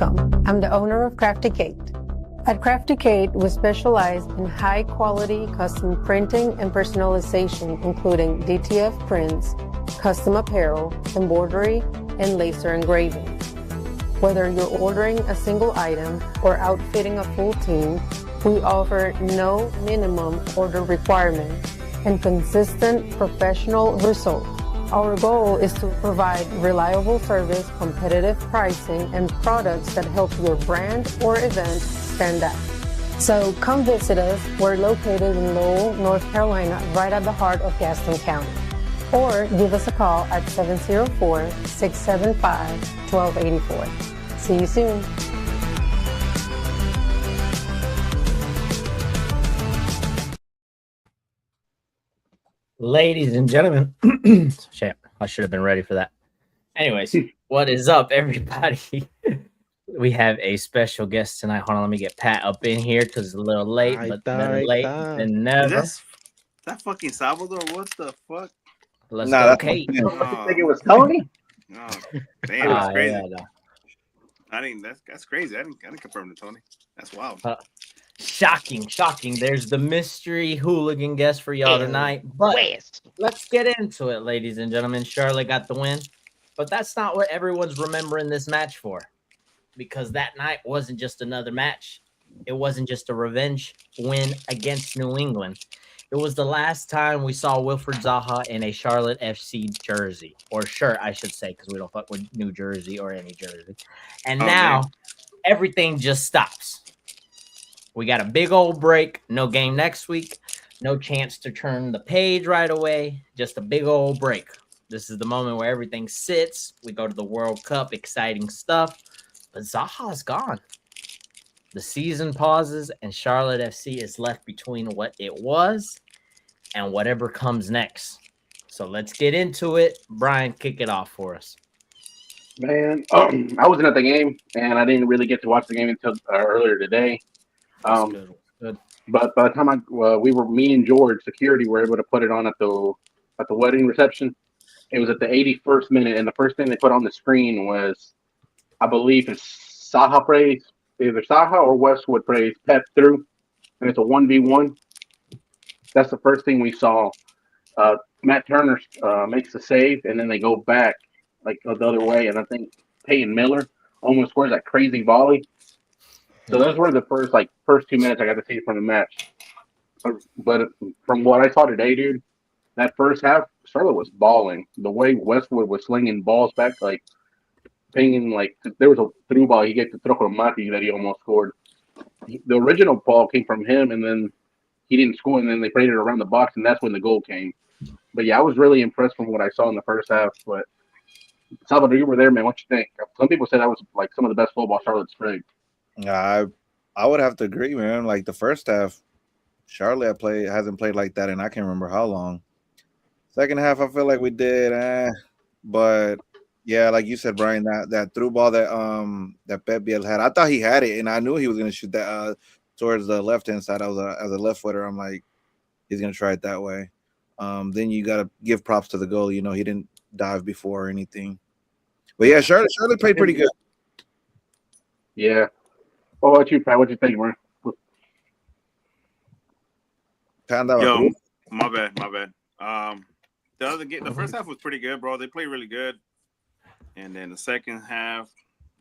Welcome. I'm the owner of Crafty Kate. At Crafty Kate, we specialize in high-quality custom printing and personalization, including DTF prints, custom apparel, embroidery, and laser engraving. Whether you're ordering a single item or outfitting a full team, we offer no minimum order requirement and consistent professional results. Our goal is to provide reliable service, competitive pricing, and products that help your brand or event stand out. So come visit us. We're located in Lowell, North Carolina, right at the heart of Gaston County. Or give us a call at 704-675-1284. See you soon. Ladies and gentlemen, shit, I should have been ready for that. Anyways, what is up, everybody? We have a special guest tonight. Hold on, let me get Pat up in here because it's a little late, but better late than never. Is that fucking Salvador? What the fuck? Let's go, Kate. I think it was Tony. Oh, damn, that's crazy. Yeah, no. I think that's crazy. I didn't confirm to Tony. That's wild. Shocking. There's the mystery hooligan guest for y'all tonight. But let's get into it, ladies and gentlemen. Charlotte got the win, but that's not what everyone's remembering this match for, because that night wasn't just another match. It wasn't just a revenge win against New England. It was the last time we saw Wilfried Zaha in a Charlotte FC jersey, or shirt, I should say, because we don't fuck with New Jersey or any jersey. And now everything just stops. We got a big old break. No game next week. No chance to turn the page right away. Just a big old break. This is the moment where everything sits. We go to the World Cup. Exciting stuff. But Zaha's gone. The season pauses, and Charlotte FC is left between what it was and whatever comes next. So let's get into it. Brian, kick it off for us. Man, I wasn't at the game, and I didn't really get to watch the game until earlier today. Good. But by the time me and George, security, were able to put it on at the wedding reception. It was at the 81st minute, and the first thing they put on the screen was, I believe, it's Zaha praise, either Zaha or Westwood praise Pep through, and it's a 1v1. That's the first thing we saw. Matt Turner makes the save, and then they go back like the other way, and I think Peyton Miller almost scores that crazy volley. So those were the first 2 minutes I got to see from the match. But from what I saw today, dude, that first half, Charlotte was balling. The way Westwood was slinging balls back, pinging, there was a through ball he gave to Trocomati that he almost scored. The original ball came from him, and then he didn't score, and then they played it around the box, and that's when the goal came. But yeah, I was really impressed from what I saw in the first half. But Salvador, you were there, man. What you think? Some people said that was some of the best football Charlotte's played. I would have to agree, man. Like the first half, Charlotte hasn't played like that, and I can't remember how long. Second half, I feel like we did, but yeah, like you said, Brian, that through ball that Pep Biel had, I thought he had it, and I knew he was gonna shoot that towards the left hand side. As a left footer, I'm like, he's gonna try it that way. Then you gotta give props to the goal. You know, he didn't dive before or anything. But yeah, Charlotte played pretty good. Yeah. What about you, Pat? What you think, man? Yo, my bad. The first half was pretty good, bro. They played really good, and then the second half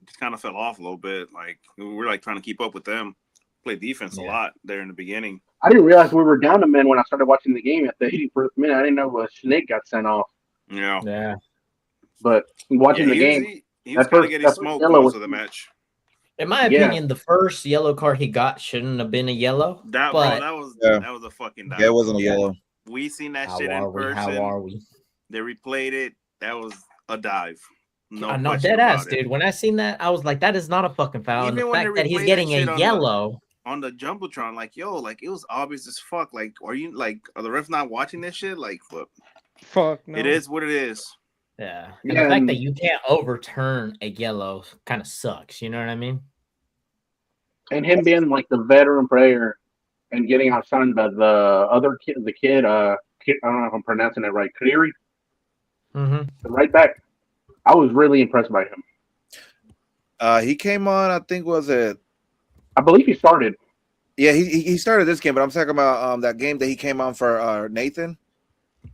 just kind of fell off a little bit. Like we were trying to keep up with them. Played defense a lot there in the beginning. I didn't realize we were down to men when I started watching the game at the 81st minute. I didn't know Snake got sent off. Yeah. But watching the game, he was kind of getting smoked most of the match. In my opinion, the first yellow card he got shouldn't have been a yellow. That was a fucking dive. Yeah, it wasn't a yellow. We seen that shit in person. How are we? They replayed it. That was a dive. No, dead ass, dude. When I seen that, I was like, that is not a fucking foul. And the fact that he's getting a yellow on the jumbotron, it was obvious as fuck. Are the refs not watching this shit? What? Fuck no. It is what it is. Yeah. And the fact that you can't overturn a yellow kind of sucks. You know what I mean? And him being the veteran player and getting outshined by the other kid, I don't know if I'm pronouncing it right, Cleary, the right back. I was really impressed by him. He came on. I think was it. I believe he started. Yeah, he started this game, but I'm talking about that game that he came on for Nathan.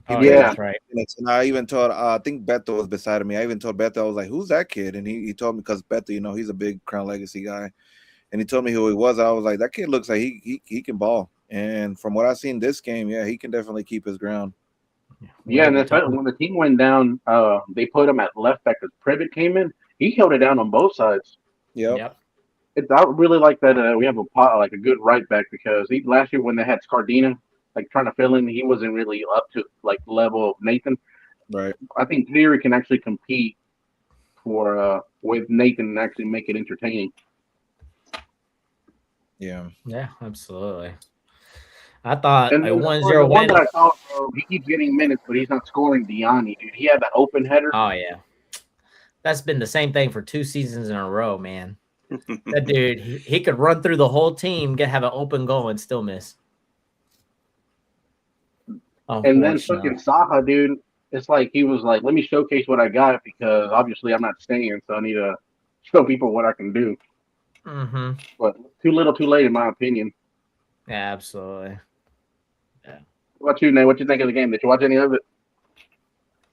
Oh, Yeah. that's right. And I even told I think Beto was beside of me. I even told Beto, I was like, "Who's that kid?" And he told me because Beto, you know, he's a big Crown Legacy guy, and he told me who he was. I was like, "That kid looks like he can ball." And from what I've seen this game, yeah, he can definitely keep his ground. Yeah, and when the team went down, they put him at left back because Privet came in. He held it down on both sides. Yep. I really like that we have a good right back because last year when they had Scardina like trying to fill in, he wasn't really up to like level of Nathan. Right. I think Cleary can actually compete for with Nathan and actually make it entertaining. Yeah. Yeah, absolutely. I thought And a then 1-0 one win. that I saw, he keeps getting minutes, but he's not scoring. Diani, dude, he had that open header. Oh yeah, that's been the same thing for 2 seasons in a row, man. That dude, he could run through the whole team, have an open goal, and still miss. And then fucking Zaha, dude, it's like he was like, "Let me showcase what I got because obviously I'm not staying, so I need to show people what I can do." Mm-hmm. But too little, too late, in my opinion. Yeah, absolutely. Yeah. What about you, Nate? What you think of the game? Did you watch any of it?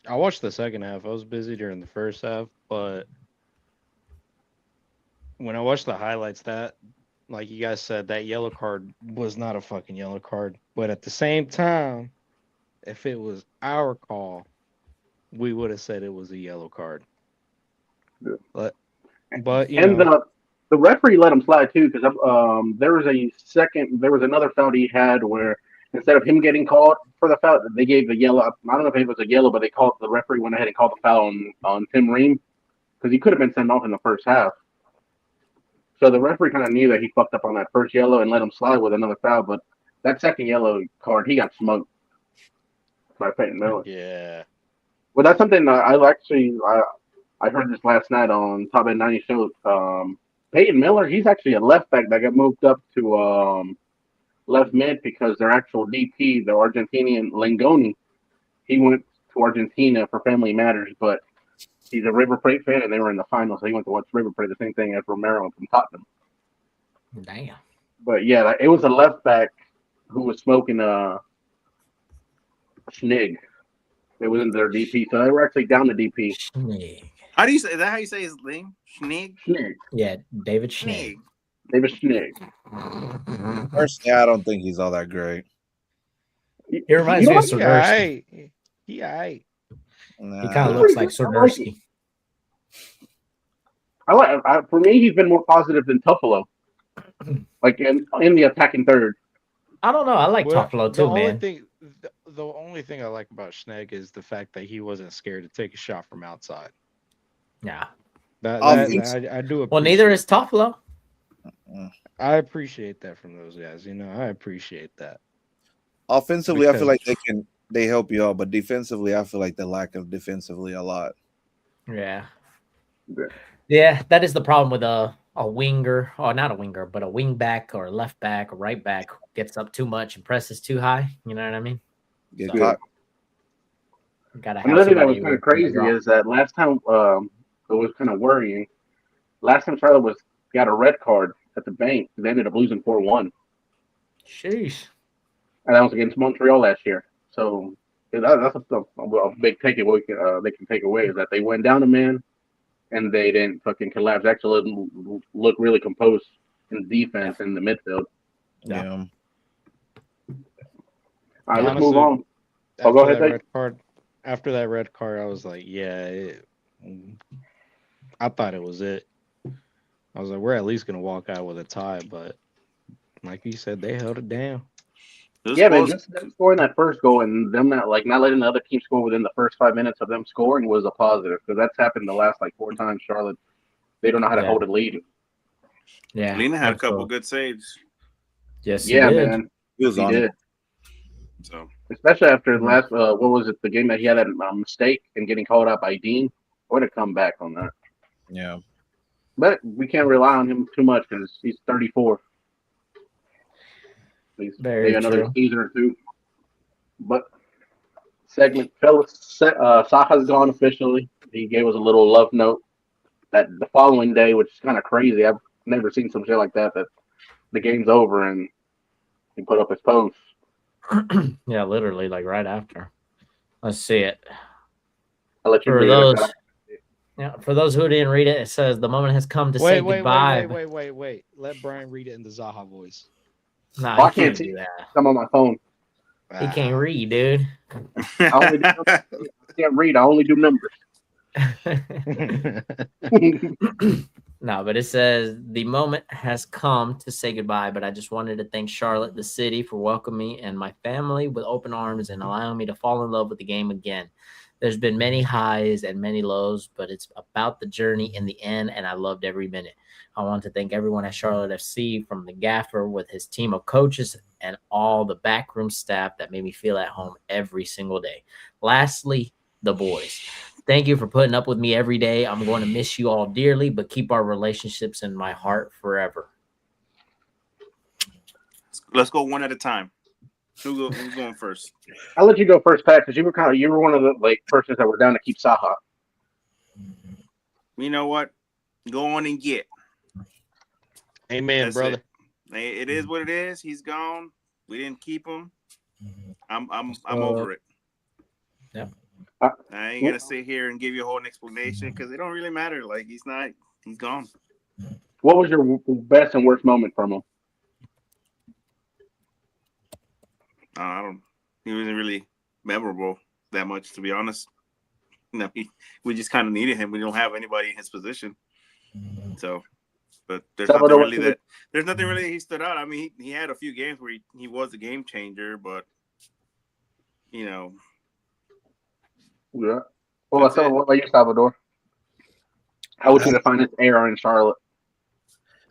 I watched the second half. I was busy during the first half, but when I watched the highlights, that, like you guys said, that yellow card was not a fucking yellow card. But at the same time, if it was our call, we would have said it was a yellow card. Yeah. But you and know, the referee let him slide too because there was another foul he had where instead of him getting called for the foul, they gave the yellow. I don't know if it was a yellow, but the referee went ahead and called the foul on Tim Ream because he could have been sent off in the first half. So the referee kind of knew that he fucked up on that first yellow and let him slide with another foul, but that second yellow card, he got smoked by Peyton Miller. Yeah. Well, that's something I heard this last night on Top End 90 show. Peyton Miller, he's actually a left back that got moved up to left mid because their actual DP, the Argentinian Langoni, he went to Argentina for Family Matters, but he's a River Plate fan, and they were in the finals, so he went to watch River Plate, the same thing as Romero from Tottenham. Damn. But yeah, it was a left back who was smoking Schnig. It was in their DP, so they were actually down the DP. Schnig. How do you say? Is that how you say his name? Schnig. Schnig. Yeah, David Schnig. David Schnig. Personally, I don't think he's all that great. He reminds me of Swiderski. He aight. He kind of looks like Swiderski. For me, he's been more positive than Tuffalo. Like in the attacking third. I don't know. I like Tuffalo too, man. The only thing I like about Schneeg is the fact that he wasn't scared to take a shot from outside. Yeah. I do appreciate. Well, neither is Tuffalo. I appreciate that from those guys. You know, I appreciate that. Offensively, I feel like they help you out, but defensively, I feel like they lack of defensively a lot. Yeah. Yeah, that is the problem with a winger, or not a winger, but a wing back or a left back or right back who gets up too much and presses too high. You know what I mean? Get caught. Another thing that was kind of crazy is that last time it was kind of worrying. Last time Charlotte got a red card at the bank, they ended up losing 4-1. Sheesh. And that was against Montreal last year. So that's a big takeaway they can take away is that they went down a man and they didn't fucking collapse. They actually look really composed in defense in the midfield. Yeah. All right, let's move on. Go ahead, After that red card, I was like, I thought it was it. I was like, we're at least going to walk out with a tie, but like you said, they held it down. Yeah, man, just them scoring that first goal and them not letting the other team score within the first 5 minutes of them scoring was a positive because that's happened the last 4 times. Charlotte, they don't know how to hold a lead. Yeah, Lena had a couple good saves. Yes, yeah, man, he did. So especially after the last, what was it? The game that he had that mistake and getting called out by Dean. What a comeback on that. Yeah, but we can't rely on him too much because he's 34. Maybe another season or two. But segment, fellas, Zaha's gone officially. He gave us a little love note. that the following day, which is kind of crazy. I've never seen some shit like that. That the game's over and he put up his post. Yeah, literally, like right after. Let's see it. I'll let you For read those, it. yeah, for those who didn't read it, it says the moment has come to say goodbye. Wait. Let Brian read it in the Zaha voice. Nah, Well, I he can't can't do see. that. I'm on my phone. He can't read, dude. I only do numbers. I can't read. I only do numbers. No, but it says the moment has come to say goodbye, but I just wanted to thank Charlotte, the city, for welcoming me and my family with open arms and allowing me to fall in love with the game again. There's been many highs and many lows, but it's about the journey in the end, and I loved every minute. I want to thank everyone at Charlotte FC, from the gaffer with his team of coaches and all the backroom staff that made me feel at home every single day. Lastly, the boys. Thank you for putting up with me every day. I'm going to miss you all dearly, but keep our relationships in my heart forever. Let's go one at a time. Who's going first? I'll let you go first, Pat, because you were one of the persons that were down to keep Zaha. You know what? Go on and get. Amen, That's brother. It is what it is. He's gone. We didn't keep him. I'm over it. Yeah. I ain't gonna sit here and give you a whole explanation because it don't really matter. Like he's gone. What was your best and worst moment from him? I don't. He wasn't really memorable that much, to be honest. No, we just kind of needed him. We don't have anybody in his position, so. But there's nothing really he stood out. I mean, he had a few games where he was a game changer, but you know. Yeah. Well, what about you, Salvador? How would you define this era in Charlotte?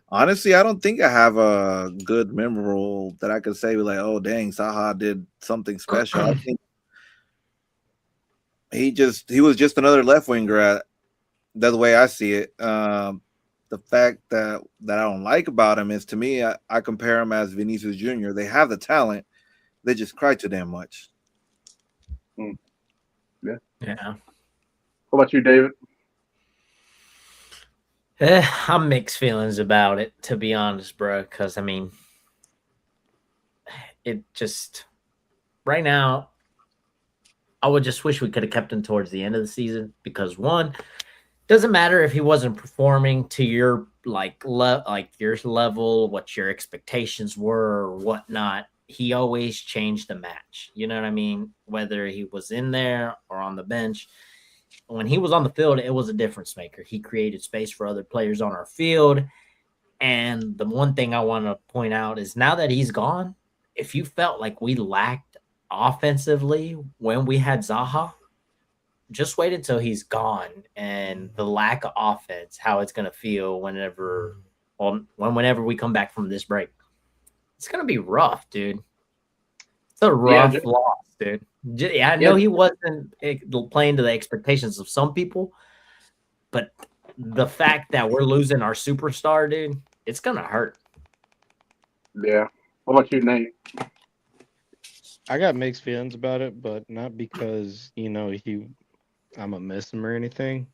Honestly, I don't think I have a good memorable that I could say like, oh dang, Zaha did something special. I think he was just another left winger. That's the way I see it. The fact that I don't like about him is, to me, I compare him as Vinicius Jr. They have the talent, they just cry too damn much. Yeah. Yeah. What about you, David? I'm mixed feelings about it, to be honest, bro. Because I mean, it just right now, I would just wish we could have kept him towards the end of the season, because one, doesn't matter if he wasn't performing to your your level, what your expectations were or whatnot. He always changed the match. You know what I mean? Whether he was in there or on the bench. When he was on the field, it was a difference maker. He created space for other players on our field. And the one thing I want to point out is, now that he's gone, if you felt like we lacked offensively when we had Zaha, just wait until he's gone and the lack of offense, how it's going to feel whenever we come back from this break. It's going to be rough, dude. It's a rough loss, dude. Yeah, I know he wasn't playing to the expectations of some people, but the fact that we're losing our superstar, dude, it's going to hurt. Yeah. What about you, Nate? I got mixed feelings about it, but not because, I'm a miss him or anything.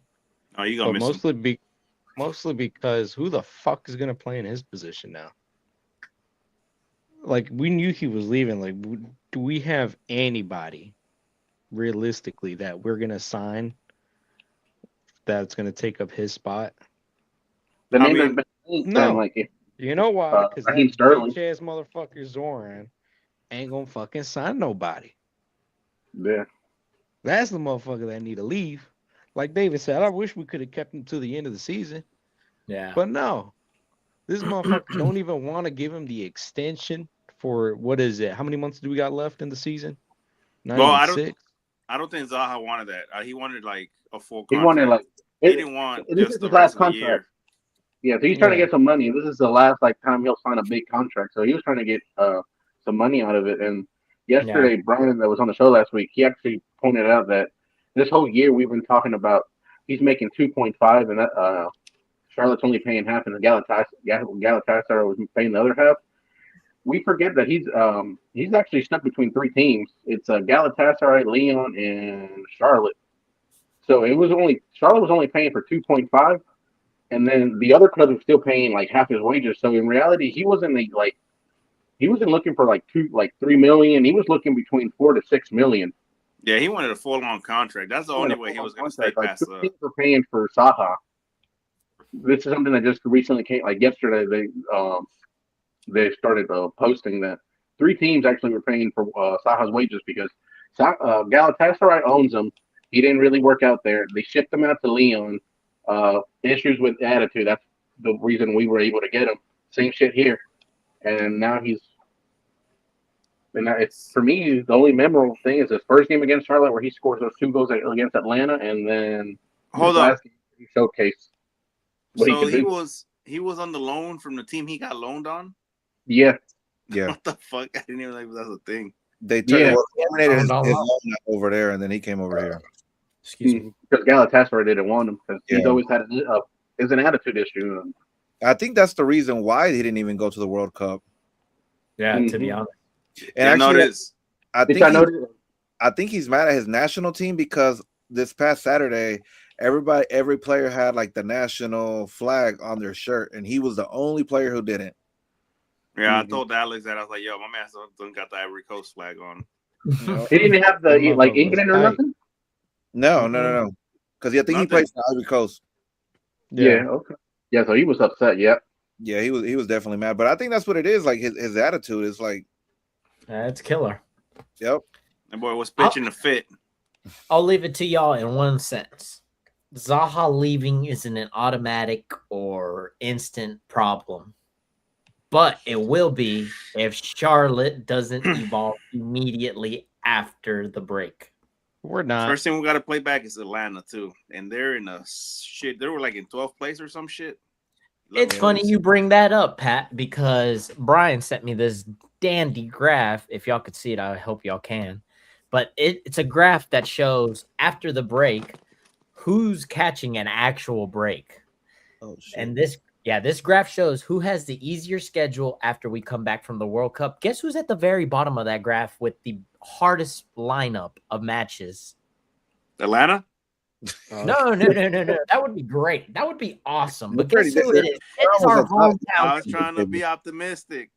Oh, you gonna miss him? Mostly because who the fuck is gonna play in his position now? Like, we knew he was leaving. Like, do we have anybody realistically that we're gonna sign that's gonna take up his spot? The name has been no. You know why? Because that bitch ass motherfucker Zoran ain't gonna fucking sign nobody. Yeah. That's the motherfucker that need to leave. Like David said, I wish we could have kept him to the end of the season. Yeah. But no. This motherfucker don't even want to give him the extension for, what is it? How many months do we got left in the season? I don't think Zaha wanted that. He wanted like a full contract. He wanted he didn't want just the last rest contract. of the year. Yeah, so he's trying to get some money. This is the last time he'll sign a big contract. So he was trying to get some money out of it. And yesterday, Brian, that was on the show last week, he actually pointed out that this whole year we've been talking about he's making 2.5, and that Charlotte's only paying half, and the Galatasaray was paying the other half. We forget that he's actually stuck between three teams. It's Galatasaray, Lyon, and Charlotte. So Charlotte was only paying for 2.5, and then the other clubs were still paying like half his wages. So in reality, he wasn't looking for like 3 million. He was looking between 4 to 6 million. Yeah, he wanted a full-on contract. That's the only way he was going to stay past. Like, 2 teams were paying for Zaha. This is something that just recently came. Like yesterday, they started posting that 3 teams actually were paying for Zaha's wages because Galatasaray owns him. He didn't really work out there. They shipped him out to Lyon. Issues with attitude. That's the reason we were able to get him. Same shit here. And now it's for me, the only memorable thing is his first game against Charlotte where he scores those 2 goals against Atlanta, and then last game he showcased what he could do. He was on the loan from the team he got loaned on? Yeah. What the fuck? I didn't even know that was a thing. They terminated his loan over there, and then he came over here. Excuse me. Because Galatasaray didn't want him because he's always had an attitude issue. I think that's the reason why he didn't even go to the World Cup. Yeah, to be honest. And actually, I think he's mad at his national team because this past Saturday, every player had like the national flag on their shirt, and he was the only player who didn't. Yeah, I told Alex that. I was like, "Yo, my man still got the Ivory Coast flag on." He didn't have the England or nothing. No. Because I think he plays for Ivory Coast. Yeah. Okay. Yeah. So he was upset. Yeah. Yeah, he was definitely mad. But I think that's what it is. Like his attitude is like, it's killer. Yep. That boy was pitching a fit. I'll leave it to y'all in one sentence. Zaha leaving isn't an automatic or instant problem, but it will be if Charlotte doesn't evolve immediately after the break. We're not. First thing we got to play back is Atlanta too, and they're in a shit. They were like in 12th place or some shit. It's funny you bring that up, Pat, because Brian sent me this dandy graph. If y'all could see it, I hope y'all can. But it's a graph that shows after the break who's catching an actual break. Oh shit. And this graph shows who has the easier schedule after we come back from the World Cup. Guess who's at the very bottom of that graph with the hardest lineup of matches? Atlanta? No. That would be great. That would be awesome. But guess who it is? It is our hometown. I was trying to be optimistic.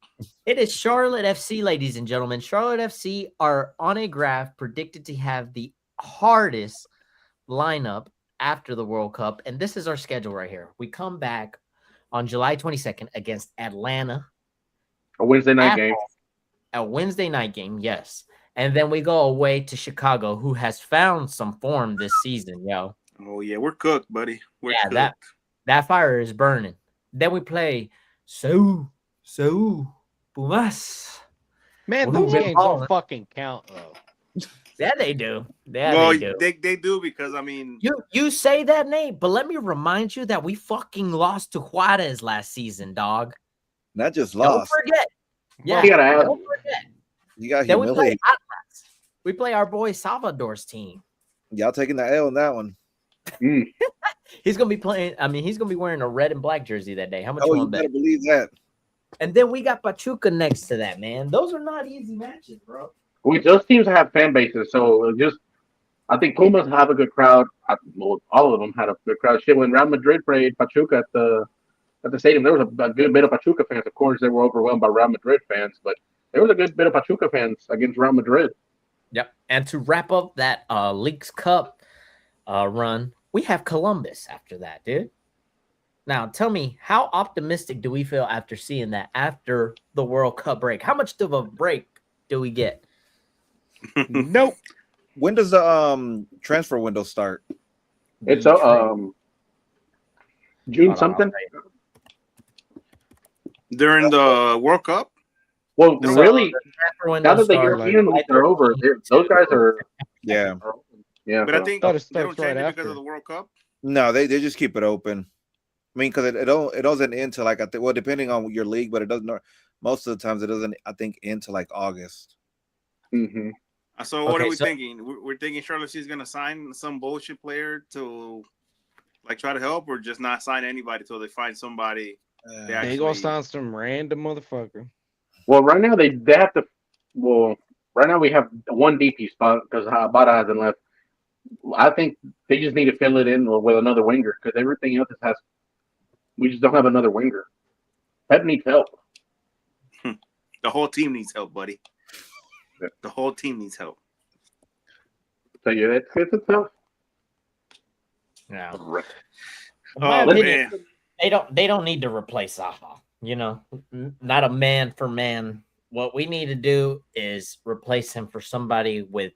It is Charlotte FC, ladies and gentlemen. Charlotte FC are on a graph predicted to have the hardest lineup after the World Cup. And this is our schedule right here. We come back on July 22nd against Atlanta. A Wednesday night game. A Wednesday night game, yes. And then we go away to Chicago, who has found some form this season, yo. Oh, yeah, we're cooked, buddy. We're cooked. That fire is burning. Then we play Pumas. Man, those games don't fucking count, though. Yeah, they do. They do because, I mean... You say that, Nate, but let me remind you that we fucking lost to Juarez last season, dog. Not just lost. Don't forget. Yeah, don't forget. You got humiliated. We play our boy Salvador's team. Y'all taking the L on that one. He's gonna be playing. I mean, he's gonna be wearing a red and black jersey that day. How much you want to better bet? believe that. And then we got Pachuca next to that, man. Those are not easy matches, bro. Those teams have fan bases, so I think Pumas have a good crowd. All of them had a good crowd. Shit, when Real Madrid played Pachuca at the stadium, there was a good bit of Pachuca fans. Of course, they were overwhelmed by Real Madrid fans, but there was a good bit of Pachuca fans against Real Madrid. Yep. And to wrap up that Leagues Cup run, we have Columbus after that, dude. Now, tell me, how optimistic do we feel after seeing that after the World Cup break? How much of a break do we get? Nope. When does the transfer window start? It's June something. During the World Cup? Well, really, now that the European leagues are over, those guys are yeah. But I think they don't change it because of the World Cup. No, they just keep it open. I mean, because it doesn't end till like depending on your league, but it doesn't. Most of the times, it doesn't. I think into like August. Mm-hmm. So what are we thinking? We're thinking Charlotte is going to sign some bullshit player to like try to help, or just not sign anybody till they find somebody. They gonna sign some random motherfucker. Well, right now they have to. Well, right now we have one DP spot because Bada hasn't left. I think they just need to fill it in with another winger because everything else has We just don't have another winger. Pep needs help. The whole team needs help, buddy. The whole team needs help. So yeah, it's tough. Yeah. Oh, My opinion, man. they don't need to replace Zaha. You know, not a man for man. What we need to do is replace him for somebody with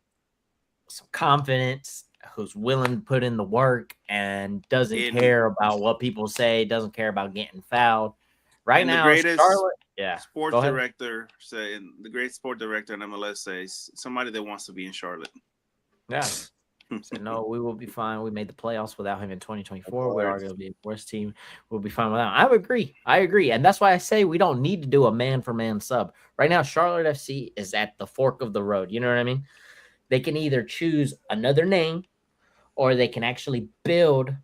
some confidence, who's willing to put in the work and doesn't care about what people say, doesn't care about getting fouled. Right now, the greatest Charlotte, sports director saying the great sport director in MLS says somebody that wants to be in Charlotte. Yeah. So, no, we will be fine. We made the playoffs without him in 2024. We are going to be a worst team. We'll be fine without him. I agree. And that's why I say we don't need to do a man-for-man sub. Right now, Charlotte FC is at the fork of the road. You know what I mean? They can either choose another name or they can actually build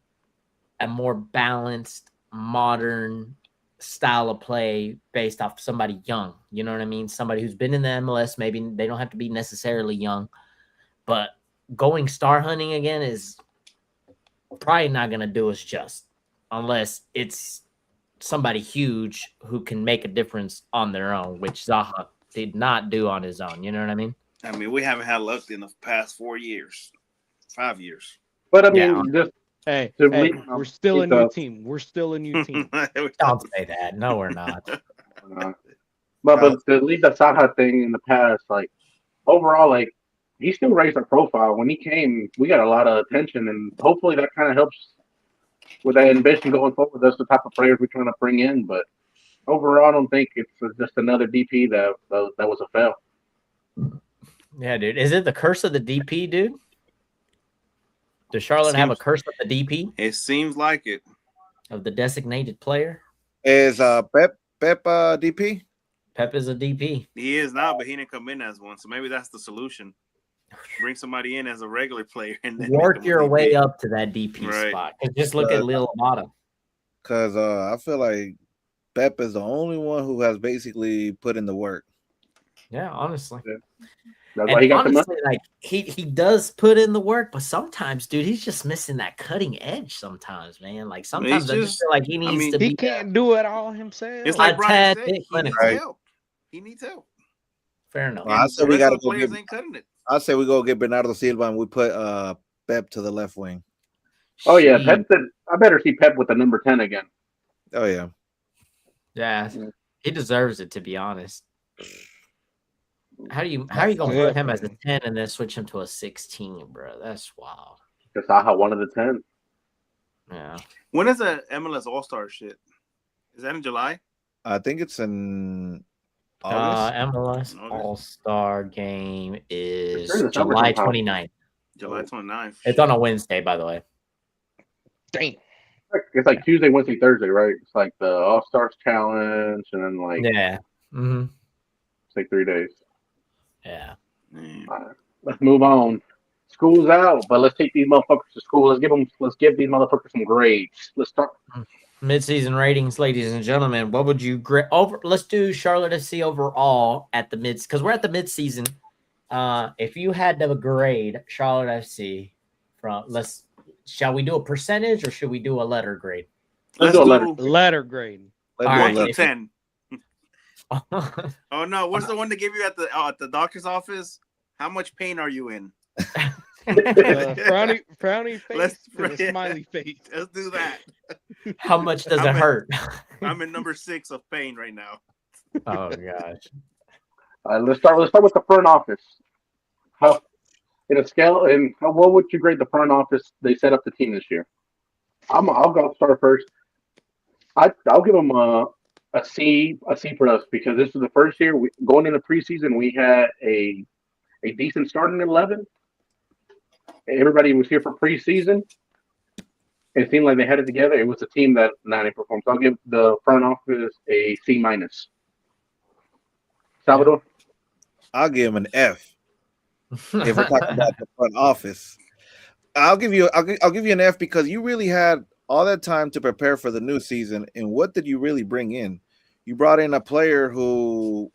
a more balanced, modern style of play based off somebody young. You know what I mean? Somebody who's been in the MLS. Maybe they don't have to be necessarily young, but going star hunting again is probably not going to do us just unless it's somebody huge who can make a difference on their own, which Zaha did not do on his own. You know what I mean? I mean, we haven't had luck in the past 4 years, 5 years. But I mean, just we're still a new team. We're still a new team. Don't say that. No, we're not. But to leave the Zaha thing in the past, like overall, like he still raised our profile. When he came, we got a lot of attention, and hopefully that kind of helps with that ambition going forward. That's the type of players we're trying to bring in. But overall, I don't think it's just another DP that was a fail. Yeah, dude. Is it the curse of the DP, dude? Does Charlotte have a curse of the DP? It seems like it. Of the designated player? Is Pep DP? Pep is a DP. He is now, but he didn't come in as one. So maybe that's the solution. Bring somebody in as a regular player and then work your way up to that DP spot. Just look at Lil Amata. Because I feel like Pep is the only one who has basically put in the work. Yeah, honestly. Yeah. That's why he got honestly, like he does put in the work, but sometimes, dude, he's just missing that cutting edge. Sometimes, man, like sometimes I just feel like he needs to. He can't do it all himself. It's like Brian said, he needs help. He needs help. Fair enough. Well, I said we got to go players ain't cutting it. I say we go get Bernardo Silva and we put Pep to the left wing. Oh yeah, Pep said, I better see Pep with the number 10 again. Oh yeah. Yeah, he deserves it, to be honest. How are you gonna put him as a 10 and then switch him to a 16, bro? That's wild. Because Zaha one of the 10. Yeah. When is the MLS All-Star shit? Is that in July? I think it's in August. MLS All-Star game is July 29th. July 29th. It's on a Wednesday, by the way. Dang. It's like Tuesday, Wednesday, Thursday, right? It's like the All-Stars Challenge, and then like it's like 3 days. Yeah. Right, let's move on. School's out, but let's take these motherfuckers to school. Let's give these motherfuckers some grades. Let's start mid-season ratings, ladies and gentlemen. What would you grade over? Let's do Charlotte FC overall at the mid, because we're at the mid-season. If you had to grade Charlotte FC from shall we do a percentage or should we do a letter grade? Let's do a letter grade. All right, 10. Oh no! What's the one they give you at the doctor's office? How much pain are you in? Frowny face and a smiley face. Let's do that. How much does it hurt? I'm in number 6 of pain right now. Oh gosh. Let's start with the front office. What would you grade the front office? They set up the team this year. I'll go start first. I'll give them a C for us because this is the first year going into preseason. We had a decent starting 11. Everybody was here for preseason. It seemed like they had it together. It was a team that not performed. So I'll give the front office a C-. Salvador? I'll give him an F. If we're talking about the front office, I'll give you an F because you really had all that time to prepare for the new season. And what did you really bring in? You brought in a player who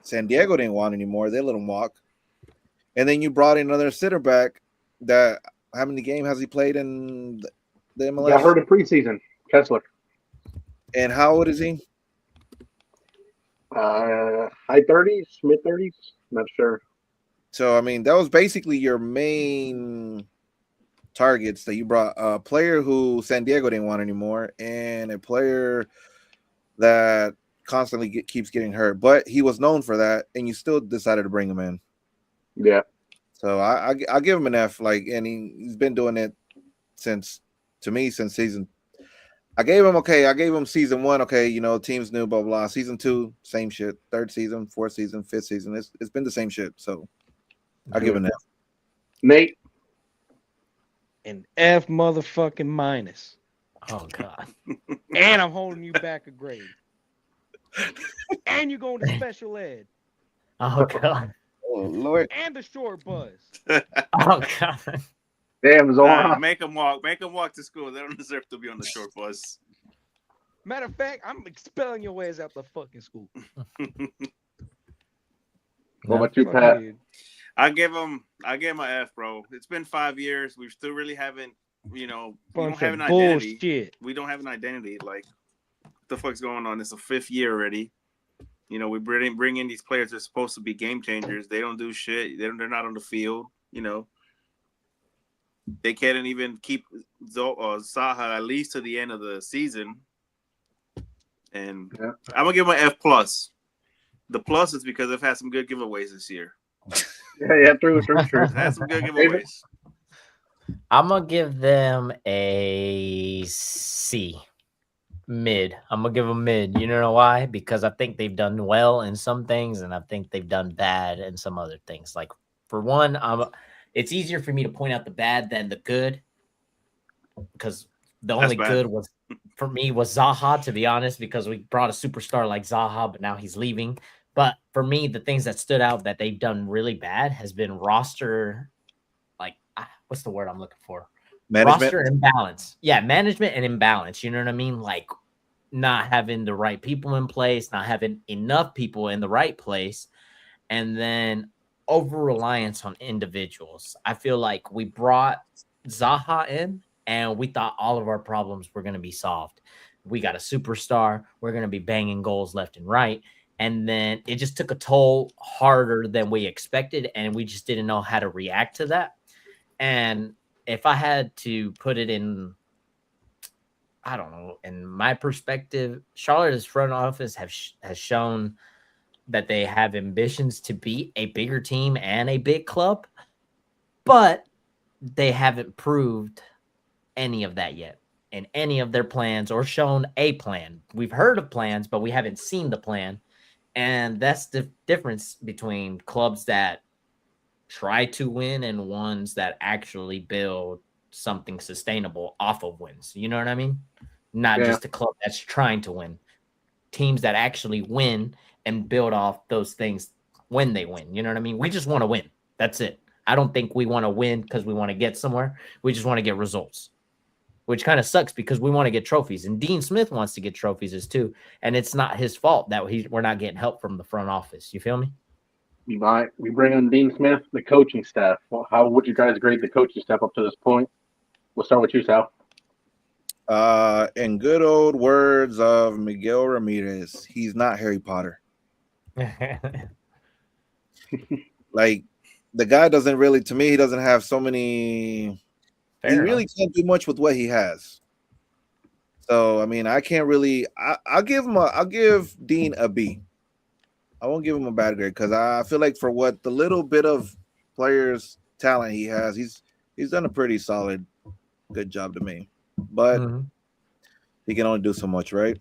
San Diego didn't want anymore. They let him walk. And then you brought in another center back that how many games has he played in the MLS? Yeah, I heard in preseason. Kessler. And how old is he? High 30s, mid 30s. Not sure. So I mean, that was basically your main targets that you brought. A player who San Diego didn't want anymore, and a player that constantly keeps getting hurt. But he was known for that, and you still decided to bring him in. Yeah. So I give him an F. Like, and he's been doing it since season. I gave him season 1. Okay, you know, teams new, blah blah. Season 2, same shit. Third season, fourth season, fifth season. It's been the same shit. So I give him an F. Nate. An F motherfucking minus. Oh God. And I'm holding you back a grade. And you're going to special ed. Oh God. Oh Lord. And the short bus. Oh God. Damn, Zaha. Make them walk. Make them walk to school. They don't deserve to be on the short bus. Matter of fact, I'm expelling your ass out the fucking school. What about you, Pat? I give him an F, bro. It's been 5 years. We still really haven't, you know, we don't have an identity. Bullshit. We don't have an identity. Like, what the fuck's going on? It's the 5th year already. You know, we bring in these players that are supposed to be game changers. They don't do shit. They're not on the field. You know, they can't even keep Zaha at least to the end of the season. And yeah. I'm gonna give him an F+. The plus is because they've had some good giveaways this year. Yeah, true. Had some good giveaways. I'm gonna give them a C. Mid. I'm gonna give them mid. You know why? Because I think they've done well in some things, and I think they've done bad in some other things. Like, for one, it's easier for me to point out the bad than the good, because the only good was for me was Zaha, to be honest, because we brought a superstar like Zaha, but now he's leaving. But for me, the things that stood out that they've done really bad has been roster, like, what's the word I'm looking for? Management. Roster imbalance. Yeah, management and imbalance. You know what I mean? Like, not having the right people in place, not having enough people in the right place, and then over-reliance on individuals. I feel like we brought Zaha in, and we thought all of our problems were going to be solved. We got a superstar. We're going to be banging goals left and right. And then it just took a toll harder than we expected, and we just didn't know how to react to that. And if I had to put it in, I don't know, in my perspective, Charlotte's front office has shown that they have ambitions to be a bigger team and a big club, but they haven't proved any of that yet in any of their plans or shown a plan. We've heard of plans, but we haven't seen the plan. And that's the difference between clubs that try to win and ones that actually build something sustainable off of wins. You know what I mean? Not just a club that's trying to win. Teams that actually win and build off those things when they win. You know what I mean? We just want to win. That's it. I don't think we want to win because we want to get somewhere. We just want to get results, which kind of sucks because we want to get trophies. And Dean Smith wants to get trophies too. And it's not his fault that we're not getting help from the front office. You feel me? We bring on Dean Smith, the coaching staff. Well, how would you guys grade the coaching staff up to this point? We'll start with you, Sal. In good old words of Miguel Ramirez, he's not Harry Potter. Like, the guy doesn't really, to me, he doesn't have so many. He really can't do much with what he has. So I mean, I can't really. I'll give Dean a B. I won't give him a bad grade because I feel like for what the little bit of players talent he has, he's done a pretty solid, good job to me. But he can only do so much, right?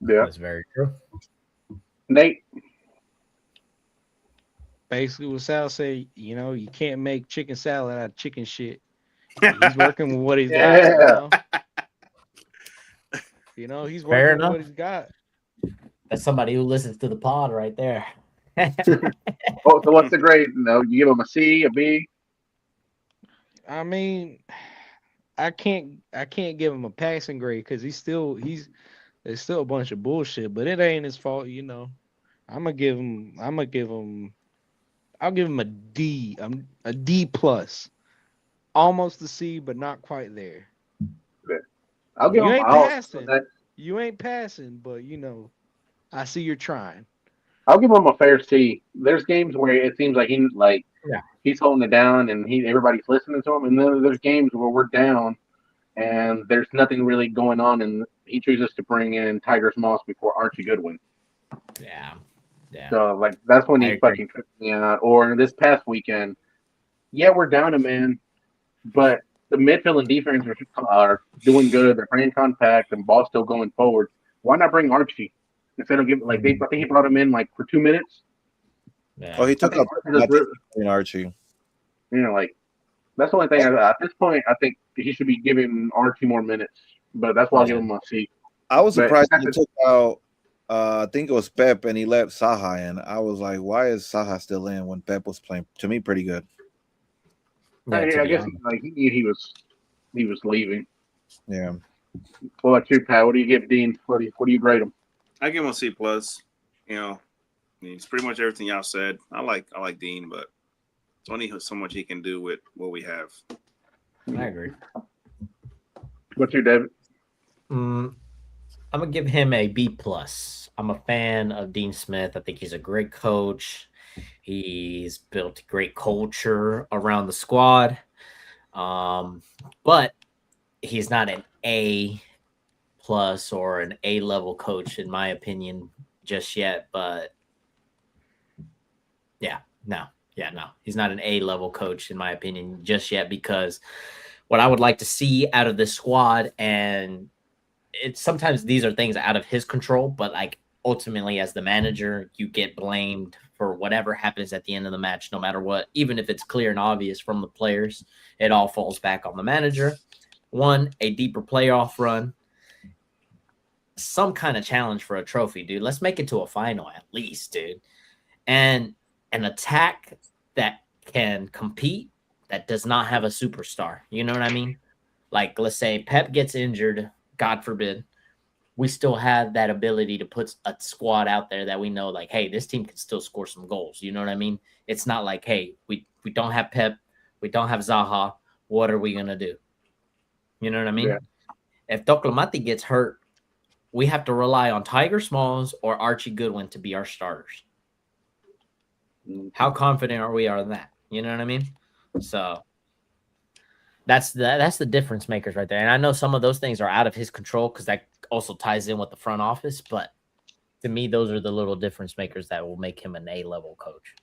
Yeah, that's very true. Nate. Basically, what Sal said, you know, you can't make chicken salad out of chicken shit. He's working with what he's got. You know, he's working with what he's got. That's somebody who listens to the pod right there. So what's the grade? No, you give him a C, a B? I mean, I can't give him a passing grade because there's still a bunch of bullshit, but it ain't his fault, you know. I'll give him a D. A D plus. Almost a C, but not quite there. I'll give him. You ain't passing, but I see you're trying. I'll give him a fair C. There's games where it seems like he's holding it down and everybody's listening to him, and then there's games where we're down and there's nothing really going on, and he chooses to bring in Tigers Moss before Archie Goodwin. Yeah. So like that's when he fucking tripped me out. Or this past weekend, yeah, we're down a man, but the midfield and defense are doing good. They're playing compact and ball's still going forward. Why not bring Archie instead of giving I think he brought him in like for 2 minutes. Yeah. Oh, he took up Archie. Like that's the only thing. At this point, I think he should be giving Archie more minutes. But that's why I'll give him a C. I was surprised he took out. I think it was Pep, and he let Zaha in. I was like, why is Zaha still in when Pep was playing? To me, pretty good. Yeah, I guess he knew he was leaving. Yeah. What about you, Pat? What do you give Dean? What do you grade him? I give him a C+. It's pretty much everything y'all said. I like Dean, but it's only so much he can do with what we have. I agree. What's your David? I'm gonna give him a B+. I'm a fan of Dean Smith. I think he's a great coach. He's built a great culture around the squad. But he's not an A+ or an A level coach, in my opinion, just yet. But no, he's not an A level coach, in my opinion, just yet, because what I would like to see out of this squad, and sometimes these are things out of his control, but like ultimately as the manager, you get blamed for whatever happens at the end of the match, no matter what, even if it's clear and obvious from the players, it all falls back on the manager. One, a deeper playoff run, some kind of challenge for a trophy, dude. Let's make it to a final at least, dude. And an attack that can compete, that does not have a superstar. You know what I mean? Like, let's say Pep gets injured, God forbid. We still have that ability to put a squad out there that we know, like, hey, this team can still score some goals. You know what I mean? It's not like, hey, we don't have Pep, we don't have Zaha. What are we going to do? You know what I mean? Yeah. If Toclomati gets hurt, we have to rely on Tiger Smalls or Archie Goodwin to be our starters. How confident are we on that? You know what I mean? So that's the difference makers right there. And I know some of those things are out of his control because that also ties in with the front office. But to me, those are the little difference makers that will make him an A-level coach.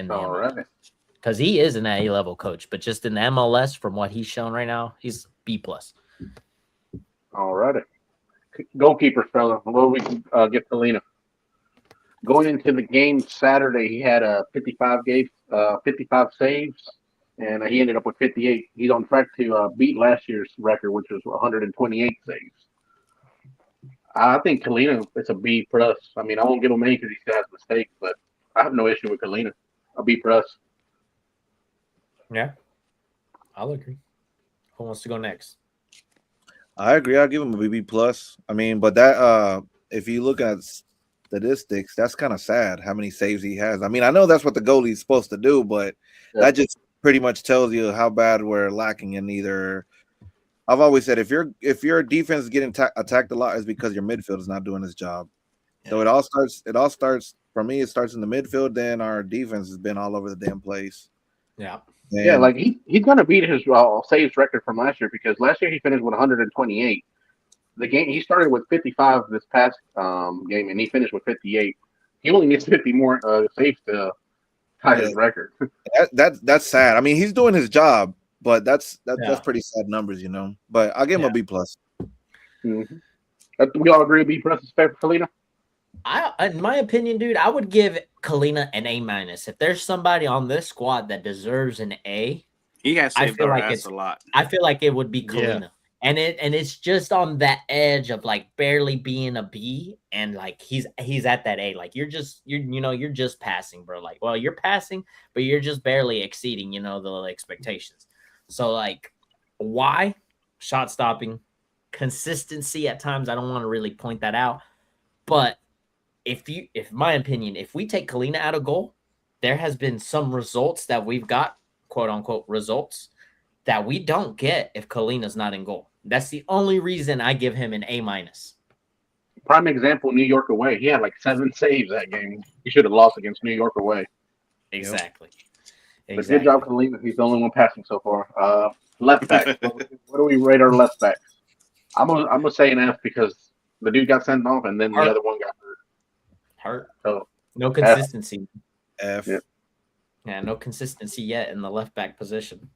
All right. Because he is an A-level coach, but just in the MLS, from what he's shown right now, he's B+. All righty. Goalkeeper, fella. Well, we can get Kalina. Going into the game Saturday, he had 55 saves, and he ended up with 58. He's on track to beat last year's record, which was 128 saves. I think Kalina is a B+. I mean, I won't give him any because he still has mistakes, but I have no issue with Kalina. A B+. Yeah, I'll agree. Who wants to go next? I agree. I'll give him a B+. I mean, but that if you look at statistics, that's kind of sad how many saves he has. I mean, I know that's what the goalie's supposed to do, but that just pretty much tells you how bad we're lacking in either. I've always said if your defense is getting attacked a lot, is because your midfield is not doing its job. Yeah. So it all starts for me. It starts in the midfield. Then our defense has been all over the damn place. Yeah. And yeah, like he's gonna beat his saves record from last year, because last year he finished with 128. The game he started with 55 this past game, and he finished with 58. He only needs 50 more saves to tie his record. That's sad. I mean, he's doing his job, but that's pretty sad numbers, you know. But I'll give him a B+. Mm-hmm. We all agree B+ is fair for Kalina? In my opinion, dude, I would give Kalina an A-. If there's somebody on this squad that deserves an A, he has saved our ass a lot. I feel like it would be Kalina. Yeah. And it's just on that edge of like barely being a B, and like he's at that A. Like you're just passing, bro. Like, well, you're passing, but you're just barely exceeding, the expectations. So like, why? Shot stopping, consistency at times. I don't want to really point that out, but if my opinion, if we take Kalina out of goal, there has been some results that we've got, quote unquote results, that we don't get if Kalina's not in goal. That's the only reason I give him an A-. prime example, New York away. He had like 7 saves that game. He should have lost against New York away. Exactly. But good job, Kalima. He's the only one passing so far. Left back. What do we rate our left backs? I'm gonna say an F because the dude got sent off and then the other one got hurt. So no consistency. F. Yeah, no consistency yet in the left back position.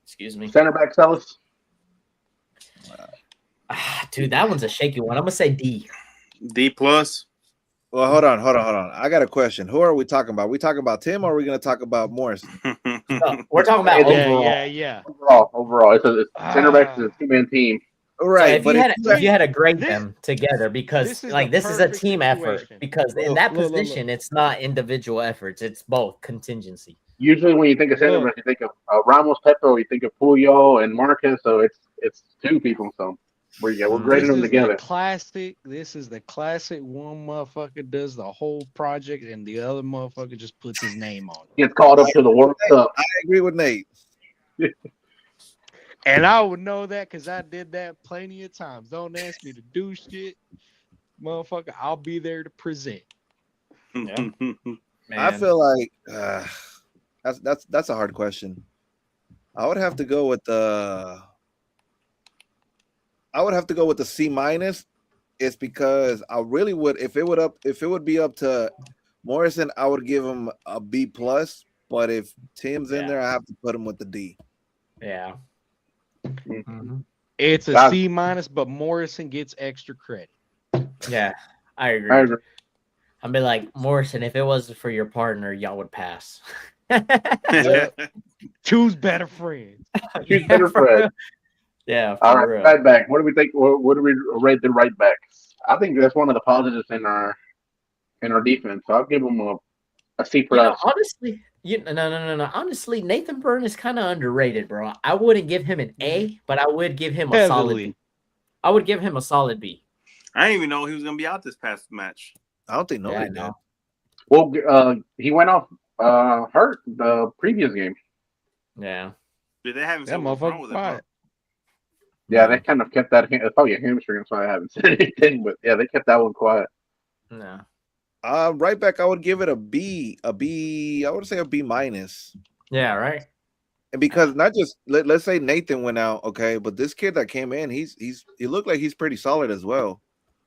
Excuse me. Center back, Celis. Dude, that one's a shaky one. I'm gonna say D. D plus. Well, hold on. I got a question. Who are we talking about? We talking about Tim, or are we going to talk about Morris? We're talking about overall. Yeah. Overall, it's center back is a 2-man team. Right, so if you had to grade them together, because this is a team effort. Because in that position, it's not individual efforts; it's both contingency. Usually, when you think of center back, you think of Ramos, Pepe, or you think of Puyol and Marquez. So it's 2 people. So we're grading them together. This is the classic. One motherfucker does the whole project, and the other motherfucker just puts his name on it. Gets called up to the World Cup. I agree with Nate. And I would know that because I did that plenty of times. Don't ask me to do shit, motherfucker. I'll be there to present. Yeah. I feel like that's a hard question. I would have to go with the C minus. It's because I really would if it would be up to Morrison, I would give him a B plus. But if Tim's in there, I have to put him with the D. Yeah. Mm-hmm. It's a C minus, but Morrison gets extra credit. Yeah, I agree. I'd be like, Morrison, if it wasn't for your partner, y'all would pass. Choose better friends. Choose better friends. Yeah. All right, right back. What do we think? What do we rate the right backs? I think that's one of the positives in our defense. So I'll give them a C plus. Honestly, no. Honestly, Nathan Byrne is kind of underrated, bro. I wouldn't give him an A, but I would give him a solid B. I would give him a solid B. I didn't even know he was gonna be out this past match. I don't think nobody did. Well, he went off hurt the previous game. Yeah. Did they have that motherfucker with it? Yeah, they kind of kept that. It's probably a hamstring, so I haven't said anything. But yeah, they kept that one quiet. No. Right back, I would give it a B. I would say a B minus. Yeah, right. And because not just let's say Nathan went out, okay, but this kid that came in, he looked like he's pretty solid as well.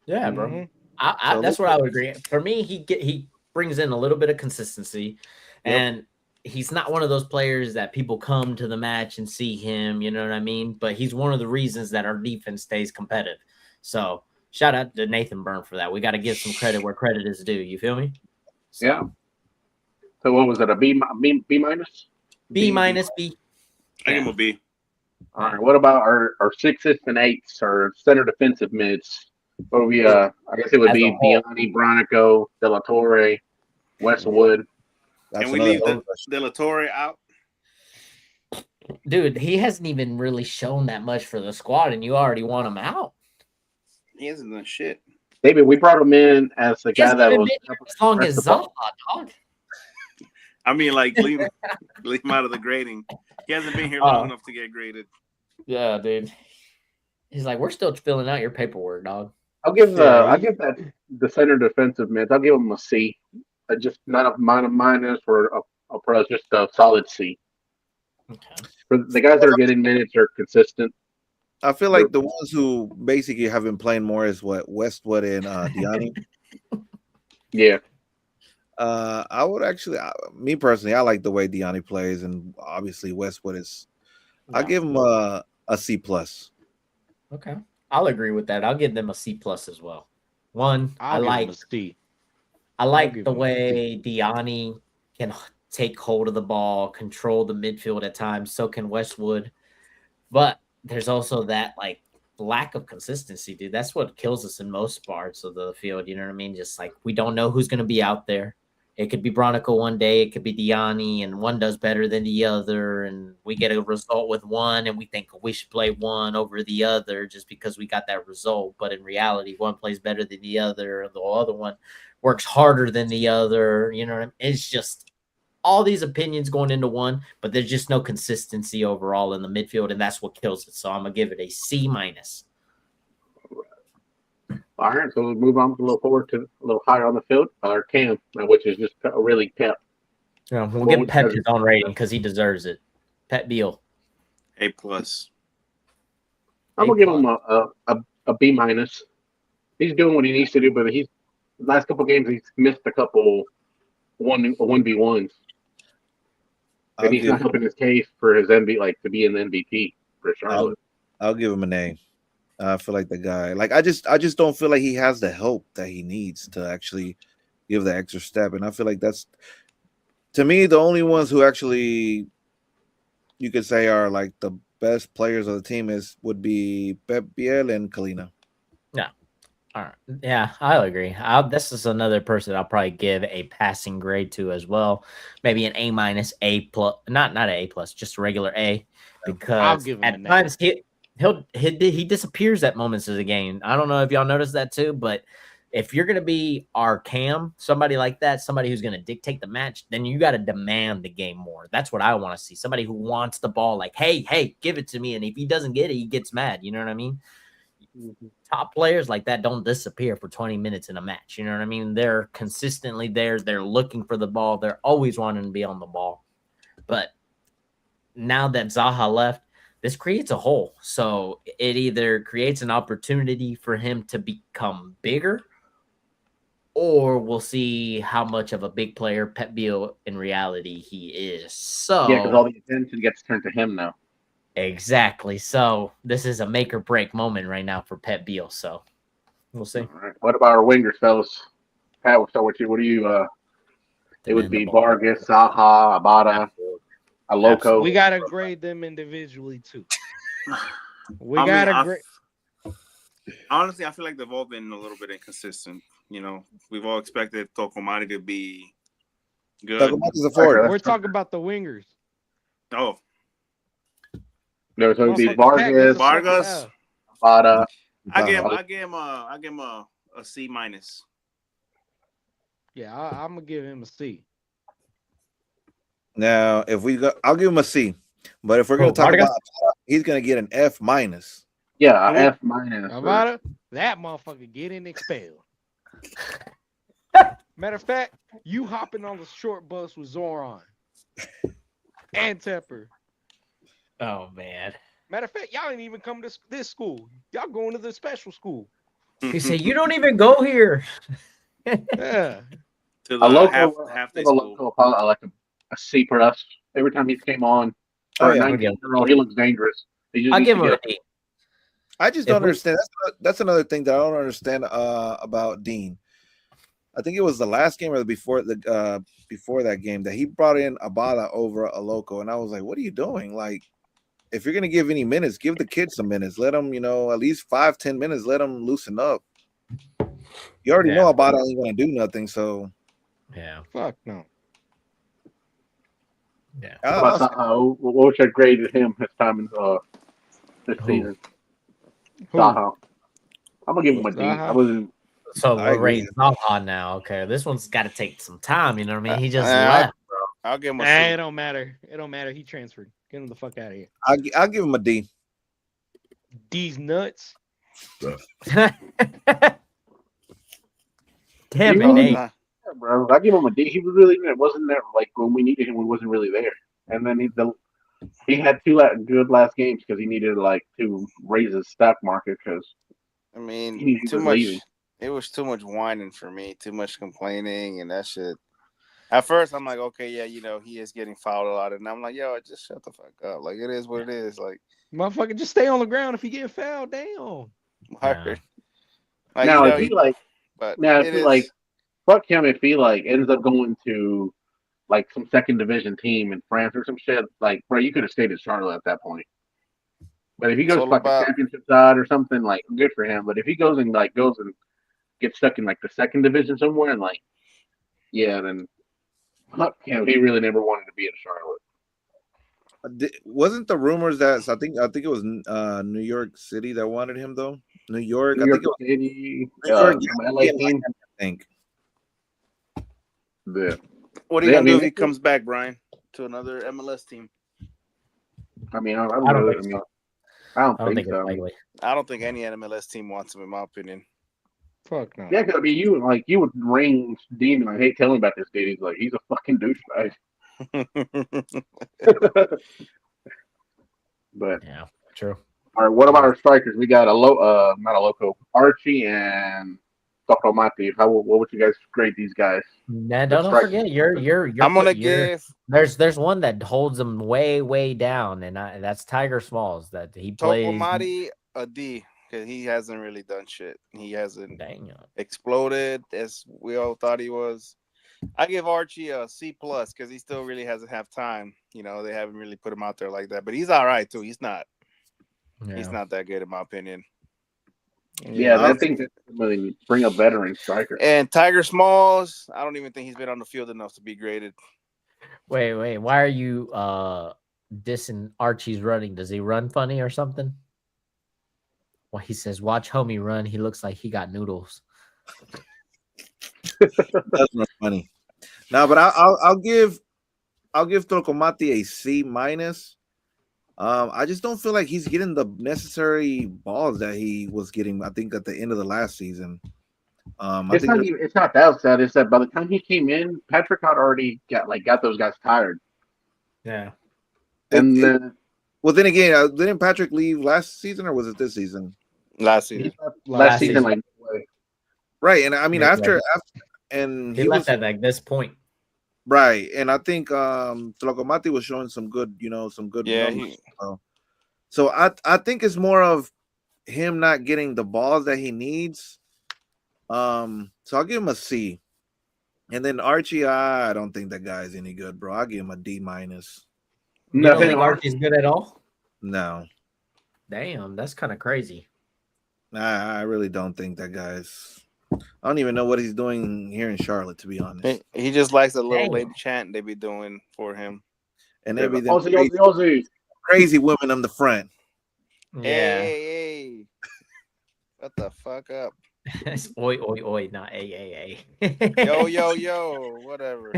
Yeah, bro. That's what I would agree. For me, he brings in a little bit of consistency, and he's not one of those players that people come to the match and see him. You know what I mean? But he's one of the reasons that our defense stays competitive. So shout out to Nathan Byrne for that. We got to give some credit where credit is due. You feel me? So, yeah. So what was it? A B minus? B minus B. I give him a B. All right. What about our 6s and 8s, our center defensive mids? What do we? I guess it would be Diani, Bronico, De La Torre, Westwood. Can we leave De La Torre out? Dude, he hasn't even really shown that much for the squad, and you already want him out. He hasn't done shit. David, we brought him in as the guy that was as long as Zaha, dog. I mean, like leave him out of the grading. He hasn't been here long enough to get graded. Yeah, dude. He's like, we're still filling out your paperwork, dog. I'll give that the center defensive mids. I'll give him a C. Just not a minus or a plus, just a solid C. Okay. For the guys that are getting minutes are consistent. I feel like the ones who basically have been playing more is Westwood and Diani. Yeah. I would actually, me personally, I like the way Diani plays, and obviously Westwood is. I'll give him a C plus. Okay, I'll agree with that. I'll give them a C plus as well. I like the way Diani can take hold of the ball, control the midfield at times. So can Westwood, but there's also that like lack of consistency, dude. That's what kills us in most parts of the field. You know what I mean? Just like we don't know who's going to be out there. It could be Bronico one day, it could be Diani, and one does better than the other, and we get a result with one, and we think we should play one over the other just because we got that result. But in reality, one plays better than the other, and the other one works harder than the other. You know what I mean? It's just all these opinions going into one, but there's just no consistency overall in the midfield, and that's what kills it. So I'm gonna give it a C minus. All right, so we'll move on a little forward to a little higher on the field. Our Cam, which is just really Pep. Yeah, we'll give Pep his own rating because he deserves it. Pep Beal. A+. I'm gonna give him a B minus. He's doing what he needs to do, but he's last couple games he's missed a couple 1v1s, and he's not helping his case for his to be an MVP for Charlotte. I'll give him an A. I feel like the guy, like I just don't feel like he has the help that he needs to actually give the extra step, and I feel like that's, to me, the only ones who actually you could say are like the best players of the team would be Pep Biel and Kalina. Yeah. All right. Yeah, I'll agree. This is another person I'll probably give a passing grade to as well. Maybe an A minus, A plus, not an A plus, just a regular A, because at times he disappears at moments of the game. I don't know if y'all noticed that too, but if you're going to be our Cam, somebody like that, somebody who's going to dictate the match, then you got to demand the game more. That's what I want to see. Somebody who wants the ball, like, hey, give it to me. And if he doesn't get it, he gets mad. You know what I mean? Mm-hmm. Top players like that don't disappear for 20 minutes in a match. You know what I mean? They're consistently there. They're looking for the ball. They're always wanting to be on the ball. But now that Zaha left, this creates a hole. So it either creates an opportunity for him to become bigger, or we'll see how much of a big player Pep Biel in reality he is. So yeah, because all the attention gets turned to him now. Exactly. So this is a make or break moment right now for Pep Biel. So we'll see. All right. What about our wingers, fellas? Pat, we'll start with you. What do you? It would be Vargas, Zaha, Abada, Aloko. We gotta grade them individually too. We gotta grade. Honestly, I feel like they've all been a little bit inconsistent. You know, we've all expected Tokomari to be good. Tokomari's a forward. We're talking about the wingers. Oh. No, so it would be Vargas, Abada. I give him a C minus. Yeah, I'm gonna give him a C. Now, if we go, I'll give him a C. But if we're gonna talk about, he's gonna get an F minus. Yeah, an F minus. Abada, that motherfucker getting expelled. Matter of fact, you hopping on the short bus with Zoran and Tepper. Oh man. Matter of fact, y'all ain't even come to this school. Y'all going to the special school. He said, "You don't even go here." Yeah. To the half day school. I like a C for us. Every time he came on, he looks dangerous. I'll give him a D. I just don't understand. That's another thing that I don't understand about Dean. I think it was the last game or before that game that he brought in Abada over Aloko, and I was like, "What are you doing? Like, if you're gonna give any minutes, give the kids some minutes. Let them, at least 5-10 minutes. Let them loosen up. You already know Abada ain't gonna do nothing, so yeah, fuck no. Yeah. What should I grade him his time in this season? Zaha. I'm gonna give him a D. So we're rating Zaha now. Okay, this one's got to take some time. You know what I mean? He just left, bro. I'll give him a C. It don't matter. It don't matter. He transferred. Get him the fuck out of here. I'll give him a D. D's nuts. Damn it, yeah, bro. I give him a D. He was really wasn't there like when we needed him. He wasn't really there, and then he had two good last games because he needed to raise his stock market because too much. Leaving. It was too much whining for me, too much complaining, and that shit. At first, I'm like, okay, yeah, he is getting fouled a lot, and I'm like, yo, just shut the fuck up. Like, it is what it is. Like, motherfucker, just stay on the ground if you get fouled. Damn. Yeah. Now, fuck him if he ends up going to some second division team in France or some shit. Like, bro, you could have stayed at Charlotte at that point. But if he goes to the championship side or something, good for him. But if he goes and gets stuck in the second division somewhere and then fuck him. He really never wanted to be in Charlotte. Wasn't the rumors that I think it was New York City that wanted him though? New York City, LA team. I think. Yeah. What are you gonna do if he comes back, Brian, to another MLS team? I don't think so. I don't think any MLS team wants him, in my opinion. Fuck no. Yeah, because I mean, you would ring Dean like, "Hey, tell me about this dude." He's like, "He's a fucking douchebag." But Yeah, true. all right, what about our strikers? We got not a loco, Archie and Dr. Mati. What would you guys grade these guys? Now, don't forget, I'm gonna give there's one that holds him way down, and that's Tiger Smalls. That he plays Tokomati a D because he hasn't really done shit. He hasn't exploded as we all thought he was. I give Archie a C+ because he still really hasn't have time. You know, they haven't really put him out there like that, but he's all right too. He's not that good in my opinion. Yeah, I think that's really bring a veteran striker. And Tiger Smalls, I don't even think he's been on the field enough to be graded. Wait, why are you dissing Archie's running? Does he run funny or something? Well, he says, "Watch homie run. He looks like he got noodles." That's not funny. No, but I'll give Trocomati a C-. I just don't feel like he's getting the necessary balls that he was getting. I think at the end of the last season. It's not that sad. It's that by the time he came in, Patrick had already got those guys tired. Yeah. And then again, didn't Patrick leave last season or was it this season? Last season. Last season. Right, and I mean after he left at like this point. Right, and I think Tlocomati was showing some good numbers. So I think it's more of him not getting the balls that he needs. So I'll give him a C. And then Archie, I don't think that guy's any good, bro. I'll give him a D-. You don't think Archie's good at all? No. Damn, that's kind of crazy. I really don't think that guy's. I don't even know what he's doing here in Charlotte, to be honest. He just likes the little lady chant they be doing for him. And they be crazy women on the front. Yeah. Hey. What the fuck up? It's oi, not a. Yo, whatever.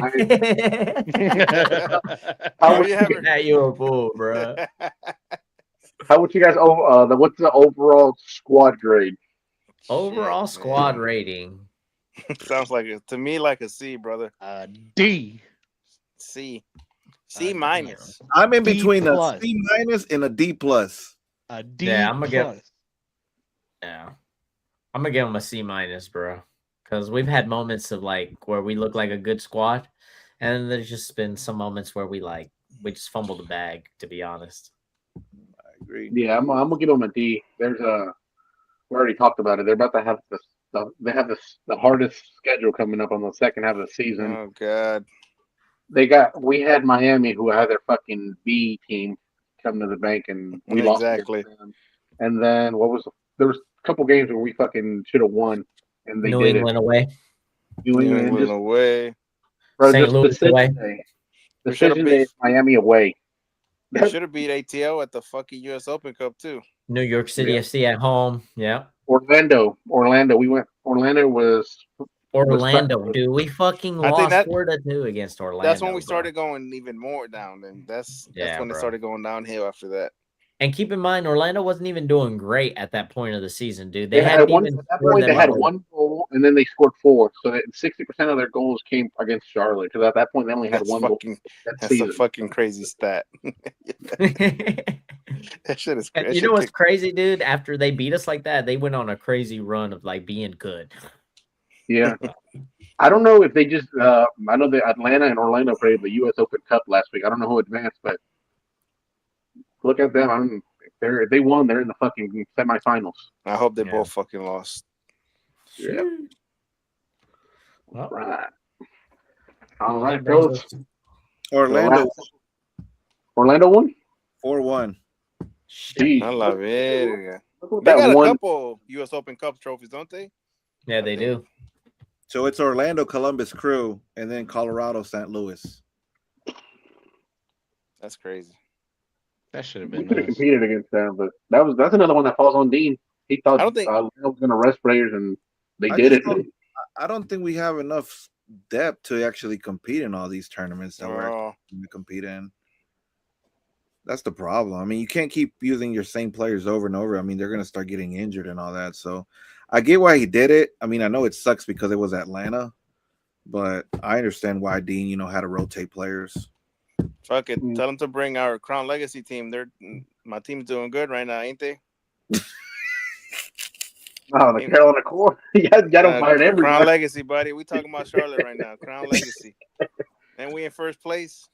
You're a fool, bro. How would you guys? What's the overall squad grade? Overall squad rating sounds like to me like a C, brother. D. C. C-. I'm in between a C- and a D+. A D+. Yeah, I'm gonna give him a C-, bro. Because we've had moments of where we look like a good squad, and there's just been some moments where we just fumbled the bag. To be honest, I agree. Yeah, I'm gonna give him a D. We already talked about it. They're about to have the hardest schedule coming up on the second half of the season. Oh God. We had Miami who had their fucking B team come to the bank and we lost. Exactly. And then there was a couple games where we fucking should have won and they New did England it. away. New England away. Bro, St. Louis away. Decision day, Miami away. They should have beat ATL at the fucking US Open Cup too. New York City FC at home. Yeah. Orlando. We went. Orlando, dude. We fucking lost 4-2 against Orlando. That's when we started going even more down. And that's when it started going downhill after that. And keep in mind, Orlando wasn't even doing great at that point of the season, dude. They had one goal, and then they scored 4. So 60% of their goals came against Charlotte. Because at that point, they only had one goal. That's a fucking crazy stat. That shit is crazy. You know what's crazy, dude? After they beat us like that, they went on a crazy run of being good. Yeah. I don't know if they just I know that Atlanta and Orlando played the US Open Cup last week. I don't know who advanced, but look at them. If they won, they're in the fucking semifinals. I hope they both fucking lost. Yeah. Well, all right, fellas. Orlando won? 4-1. I love it. They got a couple US Open Cup trophies, don't they? Yeah, they do. So it's Orlando, Columbus Crew, and then Colorado, St. Louis. That's crazy. That should have been. We could have competed against them, but that's another one that falls on Dean. He thought I was going to rest players, and they did it. I don't think we have enough depth to actually compete in all these tournaments that we're going to compete in. That's the problem. I mean, you can't keep using your same players over and over. I mean, they're going to start getting injured and all that. So I get why he did it. I mean, I know it sucks because it was Atlanta, but I understand why Dean, had to rotate players. Fuck it. Tell them to bring our Crown Legacy team. My team's doing good right now, ain't they? Oh, the Carolina Core. Y'all don't fired everybody. Crown Legacy, buddy. We talking about Charlotte right now. Crown Legacy. And we in first place.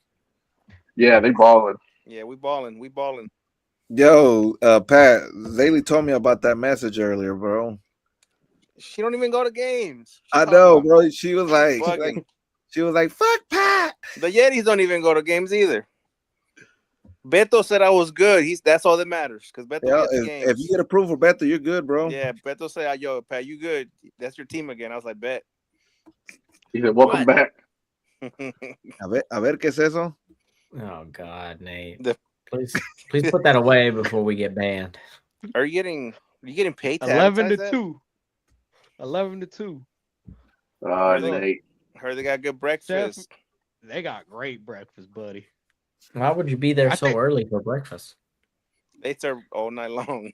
Yeah, they balling. Yeah, we balling. We balling. Yo, Pat, Zaylee told me about that message earlier, bro. She don't even go to games. I know, bro. She was like, fuck Pat. The Yetis don't even go to games either. Beto said I was good. That's all that matters because Beto gets games. If you get approved for Beto, you're good, bro. Yeah, Beto said, yo, Pat, you good. That's your team again. I was like, bet. He said, welcome back. A ver, ¿qué es eso? Oh, God, Nate. Please put that away before we get banned. Are you getting paid? 11-2. 11-2. Nate. Heard they got good breakfast. They got great breakfast, buddy. Why would you be there so early for breakfast? They serve all night long.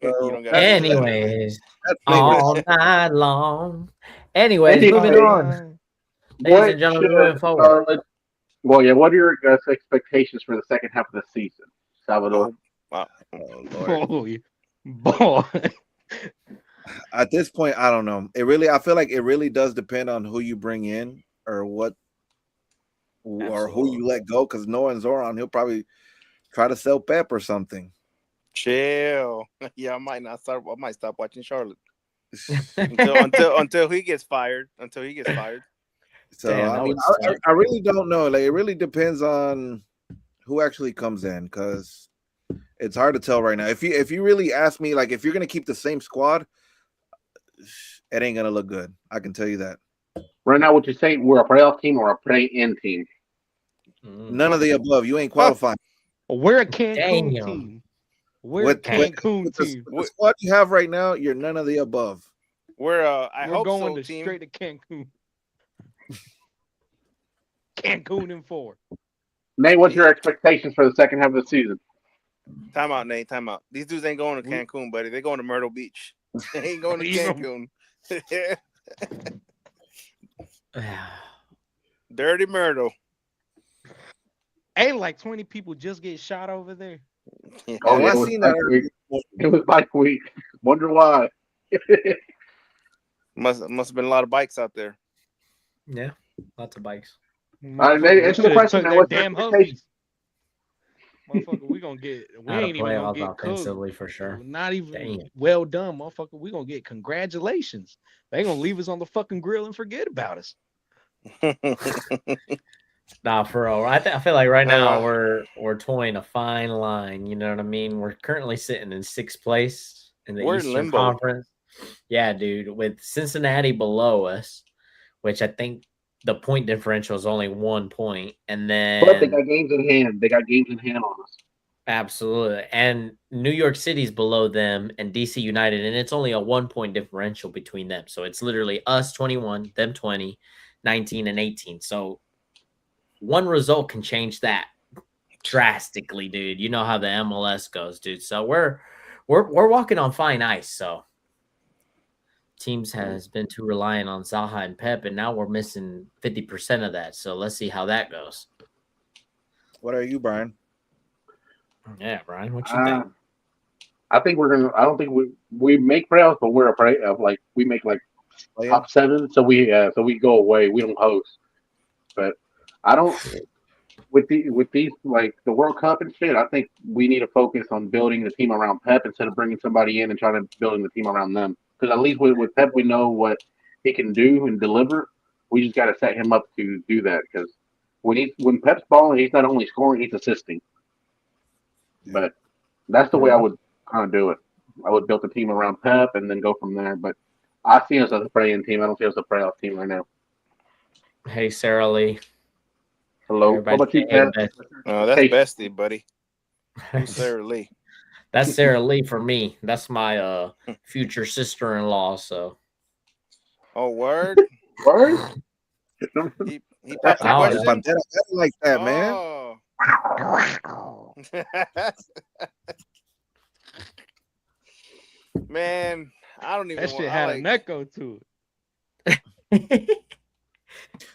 Anyways, all night long. Anyways, moving on. Ladies and gentlemen, moving forward. Well, yeah, what are your expectations for the second half of the season, Salvador? Wow. Boy. At this point, I don't know. I feel like it really does depend on who you bring in or what. Absolutely. Or who you let go, because knowing Zoran, he'll probably try to sell Pep or something. Chill. Yeah, I might stop watching Charlotte until he gets fired. So I really don't know. Like, it really depends on who actually comes in, because it's hard to tell right now. If you really ask me, like, if you're gonna keep the same squad, it ain't gonna look good. I can tell you that. Right now, what you're saying, we're a playoff team or a play-in team? None of the above. You ain't qualifying. We're a Cancun team. We're a Cancun team. The squad you have right now, you're none of the above. We're going straight to Cancun. Cancun in 4. Nate, what's your expectations for the second half of the season? Time out, Nate. Time out. These dudes ain't going to Cancun, buddy. They're going to Myrtle Beach. They ain't going to Cancun. Dirty Myrtle. Ain't like 20 people just get shot over there. I seen that. It was bike week. Wonder why. must have been a lot of bikes out there. Yeah, lots of bikes. Answer the question now. What's damn Humvees? Motherfucker, we ain't even gonna get offensively for sure. Not even well done, motherfucker. We gonna get congratulations. They gonna leave us on the fucking grill and forget about us. Nah, for real. I feel like right now we're toying a fine line. You know what I mean? We're currently sitting in 6th place in the Eastern Conference. Yeah, dude, with Cincinnati below us, which I think the point differential is only 1 point, and then but they got games in hand. On us. Absolutely, and New York City's below them, and DC United, and it's only a 1 point differential between them. So it's literally us 21, them 20, 19, and 18. So one result can change that drastically, dude. You know how the MLS goes, dude. So we're walking on fine ice. So teams has been too reliant on Zaha and Pep, and now we're missing 50% of that. So let's see how that goes. What are you, Brian? Yeah, Brian, what you think? I think I don't think we make playoffs, but we're afraid of we make top 7. So we go away. We don't host. But I don't with these the World Cup and shit. I think we need to focus on building the team around Pep instead of bringing somebody in and trying to building the team around them. Because at least with Pep, we know what he can do and deliver. We just got to set him up to do that. Because when Pep's balling, he's not only scoring, he's assisting. But that's the way I would kind of do it. I would build the team around Pep and then go from there. But I see us as a play-in team. I don't see us as a playoff team right now. Hey, Sarah Lee. Hello. What about you, Pep? Oh, that's Bestie, buddy. Sarah Lee. That's Sarah Lee for me. That's my future sister-in-law. So. Oh, word. Word. He popped the question? Like that, man. Man, I don't even. That shit had an echo to it.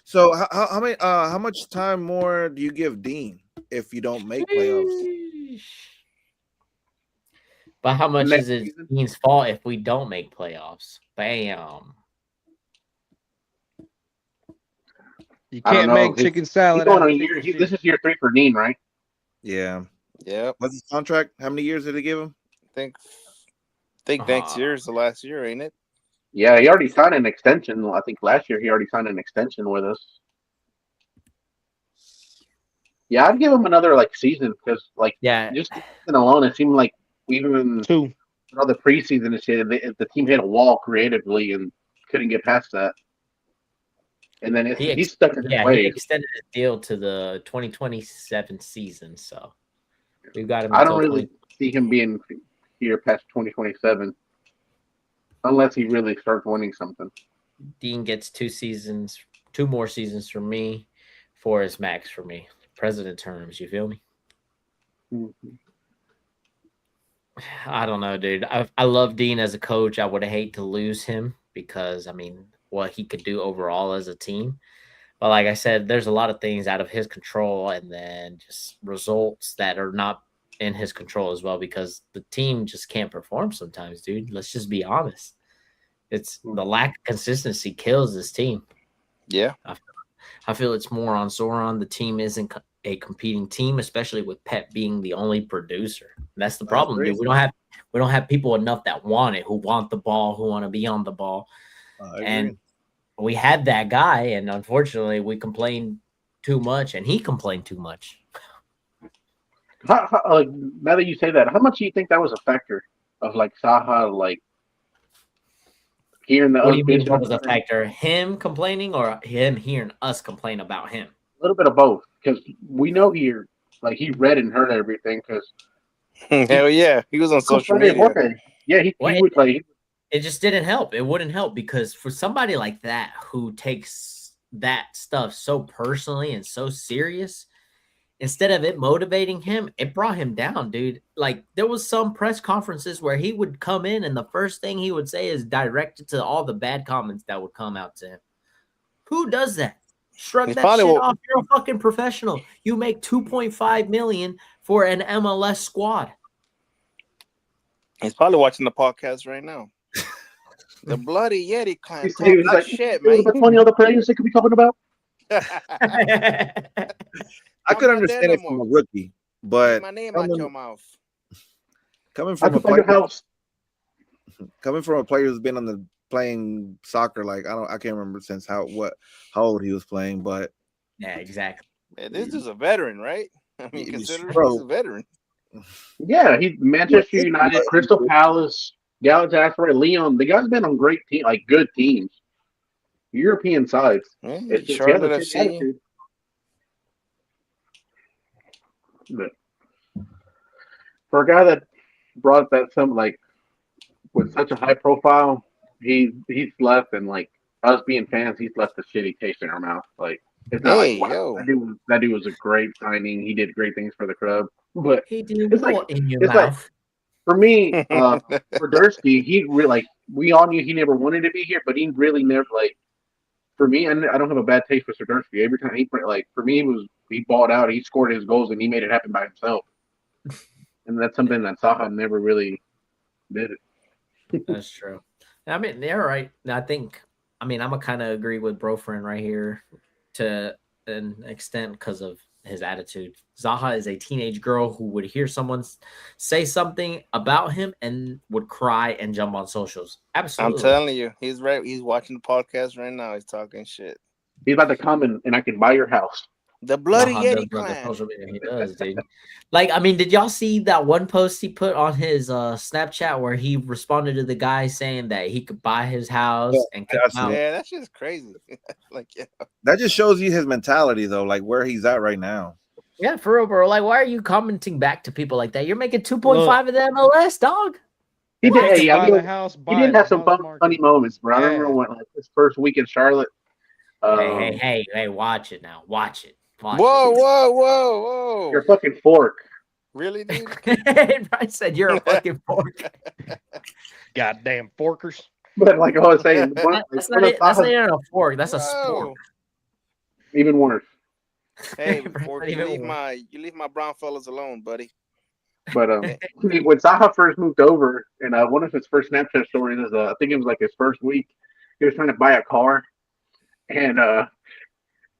So how much time more do you give Dean if you don't make playoffs? But how much is it Dean's fault if we don't make playoffs? Bam. You can't make chicken salad. This is year 3 for Dean, right? Yeah. Yep. What's his contract? How many years did they give him? I think next year is the last year, ain't it? Yeah, he already signed an extension. I think last year he already signed an extension with us. Yeah, I'd give him another season because just alone, it seemed like even 2. The preseason this year, the team hit a wall creatively and couldn't get past that. And then he's stuck in his ways. He extended his deal to the 2027 season, so we've got him. I don't really see him being here past 2027 unless he really starts winning something. Dean gets 2 more seasons for me, 4 is max for me. President terms, you feel me? Mm-hmm. I don't know, dude. I love Dean as a coach. I would hate to lose him because, what he could do overall as a team. But like I said, there's a lot of things out of his control and then just results that are not in his control as well because the team just can't perform sometimes, dude. Let's just be honest. It's the lack of consistency kills this team. Yeah. I feel it's more on Zoran. The team isn't a competing team, especially with Pep being the only producer. That's the problem, dude. We don't have people enough that want it, who want the ball, who want to be on the ball. And we had that guy, and unfortunately, we complained too much, and he complained too much. Now that you say that, how much do you think that was a factor of Zaha hearing the? What do you mean? What was a factor? Him complaining or him hearing us complain about him? A little bit of both, because we know he read and heard everything. Because hell yeah, he was on social media. Yeah, he would play. It just didn't help. It wouldn't help because for somebody like that who takes that stuff so personally and so serious, instead of it motivating him, it brought him down, dude. There was some press conferences where he would come in and the first thing he would say is directed to all the bad comments that would come out to him. Who does that? Shrug that shit off. You're a fucking professional. You make $2.5 million for an MLS squad. He's probably watching the podcast right now. The bloody Yeti clan. He was like, shit, man. There's 20 other players they could be talking about. I could understand it from a rookie, but my name out your mouth. Coming from a player who's been playing soccer, I can't remember since how old he was playing, but yeah, exactly. Man, this is a veteran, right? Considering he's a veteran. Yeah, he's Manchester United, Crystal Palace, Galatasaray, Lyon. The guy's been on great teams, good teams, European sides. It's just Charlotte FC. But for a guy that brought that with such a high profile, he's left, and us being fans, he's left a shitty taste in our mouth. It's not wow, that dude was a great signing. He did great things for the club, but he did in your mouth. For me, for Dursky, he really we all knew he never wanted to be here, but he really never For me, I don't have a bad taste for Swiderski. Every time he played, for me, he balled out, he scored his goals, and he made it happen by himself. And that's something that Zaha never really did. That's true. They're right. I think. I'm gonna kind of agree with Brofriend right here to an extent because of his attitude. Zaha is a teenage girl who would hear someone say something about him and would cry and jump on socials. Absolutely. I'm telling you, he's right. He's watching the podcast right now. He's talking shit. He's about to come and I can buy your house. The bloody Yeti clan. He does, dude. Did y'all see that one post he put on his Snapchat where he responded to the guy saying that he could buy his house and kick him out? Yeah, that's just crazy. That just shows you his mentality, though, where he's at right now. Yeah, for real, bro. Why are you commenting back to people like that? You're making 2.5 of the MLS, dog. He did. He did have some funny moments, bro. I remember when his first week in Charlotte. Hey! Watch it now. Watch it. Whoa! You're a fucking fork. Really, dude? I said you're a fucking fork. Goddamn forkers. But like I was saying, that's not even a fork. That's a sport. Even worse. Hey, fork, you leave my brown fellas alone, buddy. But when Zaha first moved over, and one of his first Snapchat stories is, I think it was like his first week, he was trying to buy a car, and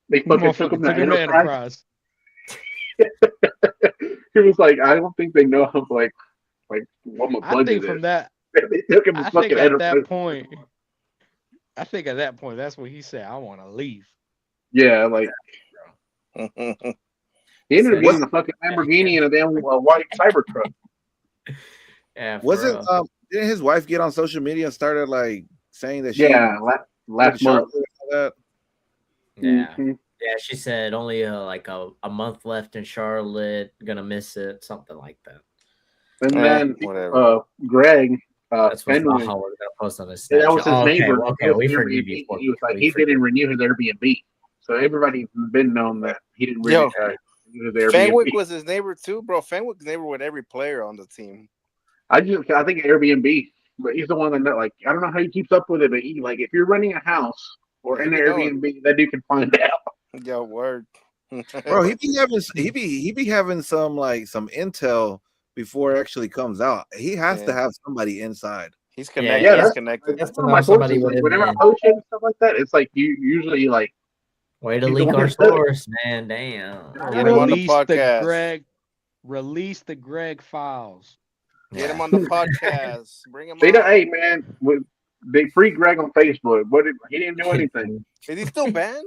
they fucking took him to Enterprise. He was like, I don't think they know how, like what my budget is. They took him to fucking Enterprise. I think at that point, that's when he said, I want to leave. Yeah, like he ended up getting a fucking Lamborghini and a damn white Cybertruck. Yeah, didn't his wife get on social media and started like saying that last month? Yeah. Mm-hmm. Yeah, she said only like a month left in Charlotte, gonna miss it, something like that. And then Greg, that's what Zaha was gonna post on his Snapchat. That was his neighbor. Okay, we forgive you. He was like, he didn't renew his Airbnb, so everybody's been known that he didn't renew his Airbnb. Fenwick was his neighbor too, bro. Fenwick's neighbor with every player on the team. I think Airbnb, but he's the one that like I don't know how he keeps up with it, but he like if you're renting a house or in an Airbnb, that dude can find out. Yo, word. Bro, he be having some intel before it actually comes out. He has to have somebody inside. He's connected. Yeah, he's connected. That's one of my sources. Whenever I post it and stuff like that, it's like you usually like way to leak our source, man. Damn. Get him on the podcast. Release the Greg files. Get him on the podcast. Bring him on. Hey man, they free Greg on Facebook. He didn't do anything. Is he still banned?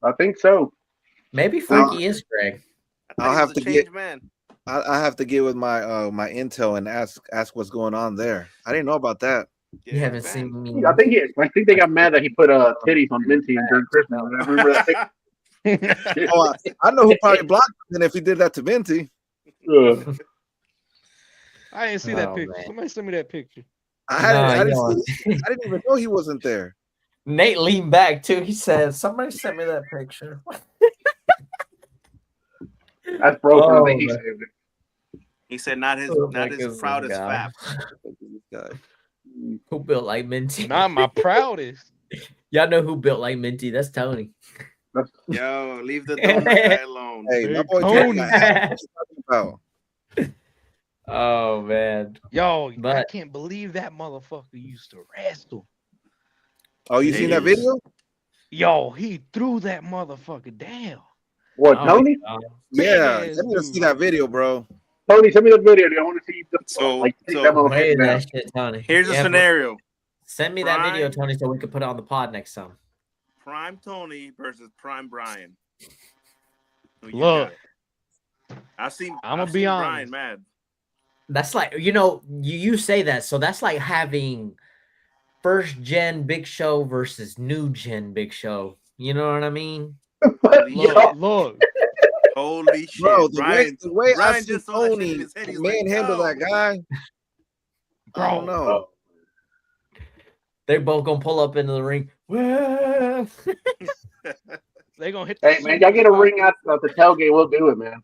I think so. Maybe Frankie is Greg. I'll have to get. I have to get with my my intel and ask what's going on there. I didn't know about that. You haven't seen me. I think they got mad that he put titties on Minty during Christmas. I remember that. I know who probably blocked him if he did that to Minty. I didn't see that picture. Man. Somebody send me that picture. I didn't even know he wasn't there. Nate leaned back too. He said, "Somebody sent me that picture." That's broken. He said, "Not his proudest fap." Who built like Minty? Not my proudest. Y'all know who built like Minty? That's Tony. Yo, leave the donut guy alone. Hey, my boy Tony. Oh man, yo, I can't believe that motherfucker used to wrestle. Oh, you seen that video? Yo, he threw that motherfucker down. What, Tony? Yeah, let me see that video, bro. Tony, send me the video. I want to see that shit, Tony. Here's a scenario. Send me that video, Tony, so we can put it on the pod next time. Prime Tony versus Prime Brian. Look, I'm gonna be honest. Brian mad. That's like, you say that, so that's like having first gen Big Show versus new gen Big Show. You know what I mean? Look. Holy shit, bro! The way Brian I see Tony manhandle that guy, bro. I don't know. They're both gonna pull up into the ring. They gonna hit. Hey man, y'all get a ring out the tailgate. We'll do it, man.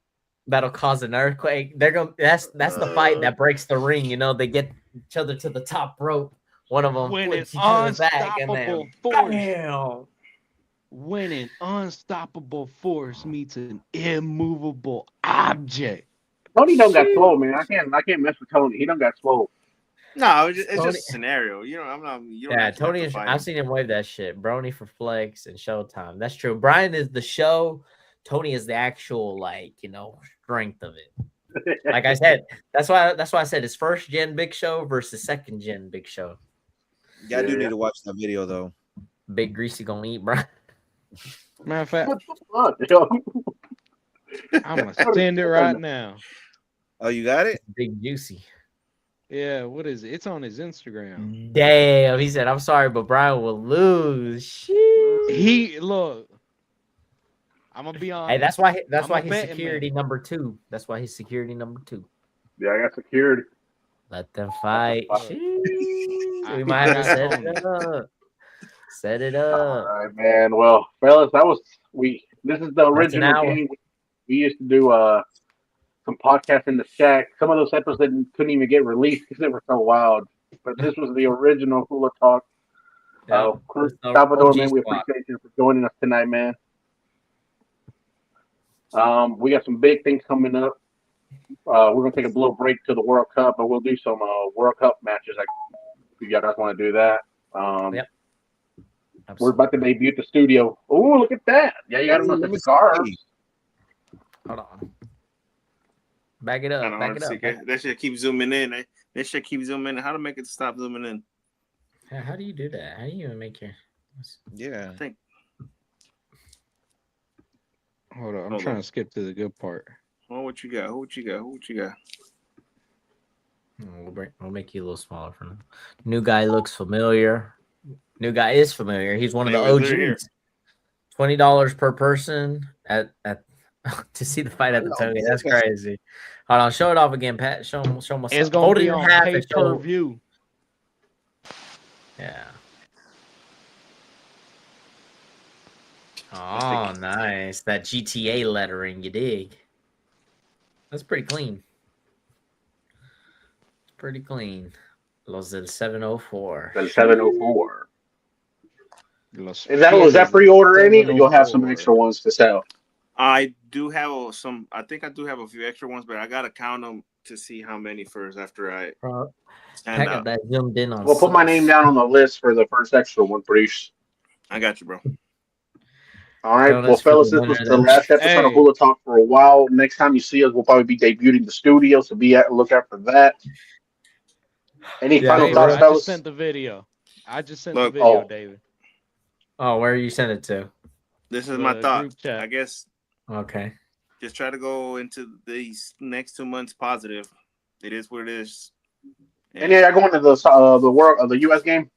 That'll cause an earthquake. They're gonna. That's the fight that breaks the ring. They get each other to the top rope. One of them flips each other's back, and then bam. When an unstoppable force meets an immovable object. Tony don't got swole, man. I can't mess with Tony. He don't got swole. No, it's just a scenario. I'm not. Tony. I've seen him wave that shit. Brony for Flex and Showtime. That's true. Brian is the show. Tony is the actual strength of it. Like I said, that's why I said it's first gen Big Show versus second gen Big Show. Yeah, I do need to watch that video though. Big Greasy gonna eat, bro. Matter of fact, I'm gonna send it right now. Oh, you got it? Big Juicy. Yeah, what is it? It's on his Instagram. Damn, he said, "I'm sorry, but Brian will lose." He look. I'm gonna be honest. Hey, that's why he's security number 2. That's why he's security number 2. Yeah, I got security. Let them fight. We might have to set it up. Set it up. All right, man. Well, fellas, this is the original game. We used to do some podcasts in the shack. Some of those episodes couldn't even get released because they were so wild. But this was the original Hula Talk. Yep. Salvador, OG man, we squad. appreciate you for joining us tonight, man. We got some big things coming up. We're gonna take a little break to the World Cup, but we'll do some World Cup matches. Like, if you guys want to do that. Yep. We're about to debut at the studio. Oh, look at that! Yeah, you got them with the scarves. Hold on. Back it up. Back it up. That should keep zooming in. That should keep zooming in. How to make it stop zooming in? How do you do that? How do you even make your? Yeah. I think. Hold on, I'm trying to skip to the good part. Oh, what you got? What you got? We'll make you a little smaller for now. New guy looks familiar. New guy is familiar. He's one of the OGs. $20 per person at to see the fight at the Tony. That's crazy. Hold on, show it off again, Pat. Show him. It's gonna be on pay-per-view. Yeah. Oh, nice. That GTA lettering, you dig? That's pretty clean. It's pretty clean. Los del 704. The 704. Is that pre-order any? Or you'll have some extra ones to sell? I do have some. I think I do have a few extra ones, but I gotta count them to see how many first after I. I got that zoomed in on. We'll put my name down on the list for the first extra one, please. I got you, bro. All right, well, fellas, this was the last episode of Hula Talk for a while. Next time you see us, we'll probably be debuting the studio, so look out for that. Any final thoughts, fellas? I just sent the video. David. Oh, where you sent it to? This is my thought. I guess. Okay. Just try to go into these next 2 months positive. It is what it is. And yeah, going to the world of the U.S. game.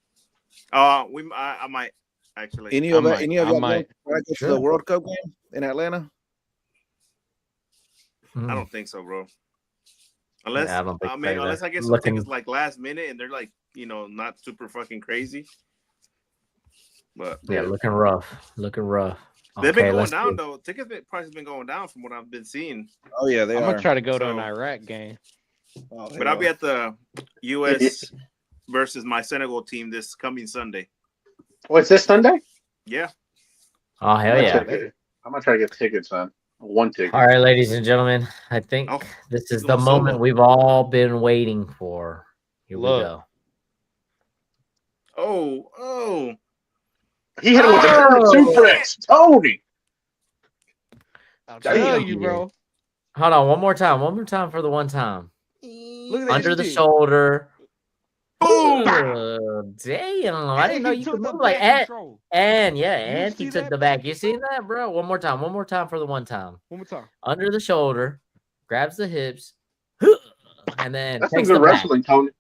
I might actually. Any of y'all might go to the World Cup game in Atlanta? I don't think so, bro. Unless unless I get some tickets like last minute and they're like, not super fucking crazy. But yeah, looking rough. They've been going down though. Ticket prices been going down from what I've been seeing. Oh yeah, I'm gonna try to go to an Iraq game. But I'll be at the U.S. versus my Senegal team this coming Sunday. Oh, it's this Sunday? Yeah. Oh hell yeah! I'm gonna try to get tickets on. One ticket. All right, ladies and gentlemen, I think this is the moment we've all been waiting for. Here we go. Oh. He hit him with the German suplex. Tony. I'll tell you, bro. Hold on, one more time for the one time. Look at under the shoulder. Boom! Damn, I didn't know you could move like and he took the back. You seen that, bro? One more time for the one time. One more time. Under the shoulder, grabs the hips, and then that's some good wrestling, Tony.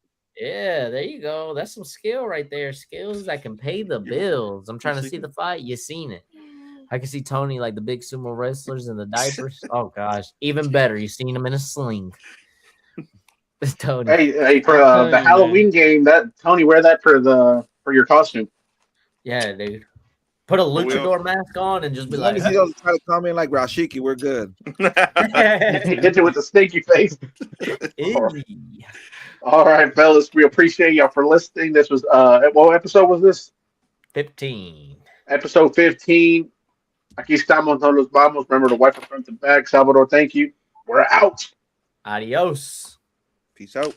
Yeah, there you go. That's some skill right there. Skills that can pay the bills. I'm trying to see the fight. You seen it. I can see Tony like the big sumo wrestlers in the diapers. Oh gosh, even better. You seen him in a sling. Tony. Hey, for the Halloween game, that Tony, wear that for your costume. Yeah, dude. Put a luchador mask on and just be like, he doesn't try to come in like Rashiki. We're good. Hit you with the stinky face. Easy. All right, fellas, we appreciate y'all for listening. This was what episode was this? 15. Episode 15. Aquí estamos, no los vamos. Remember to wipe the front and back. Salvador, thank you. We're out. Adios. Peace out.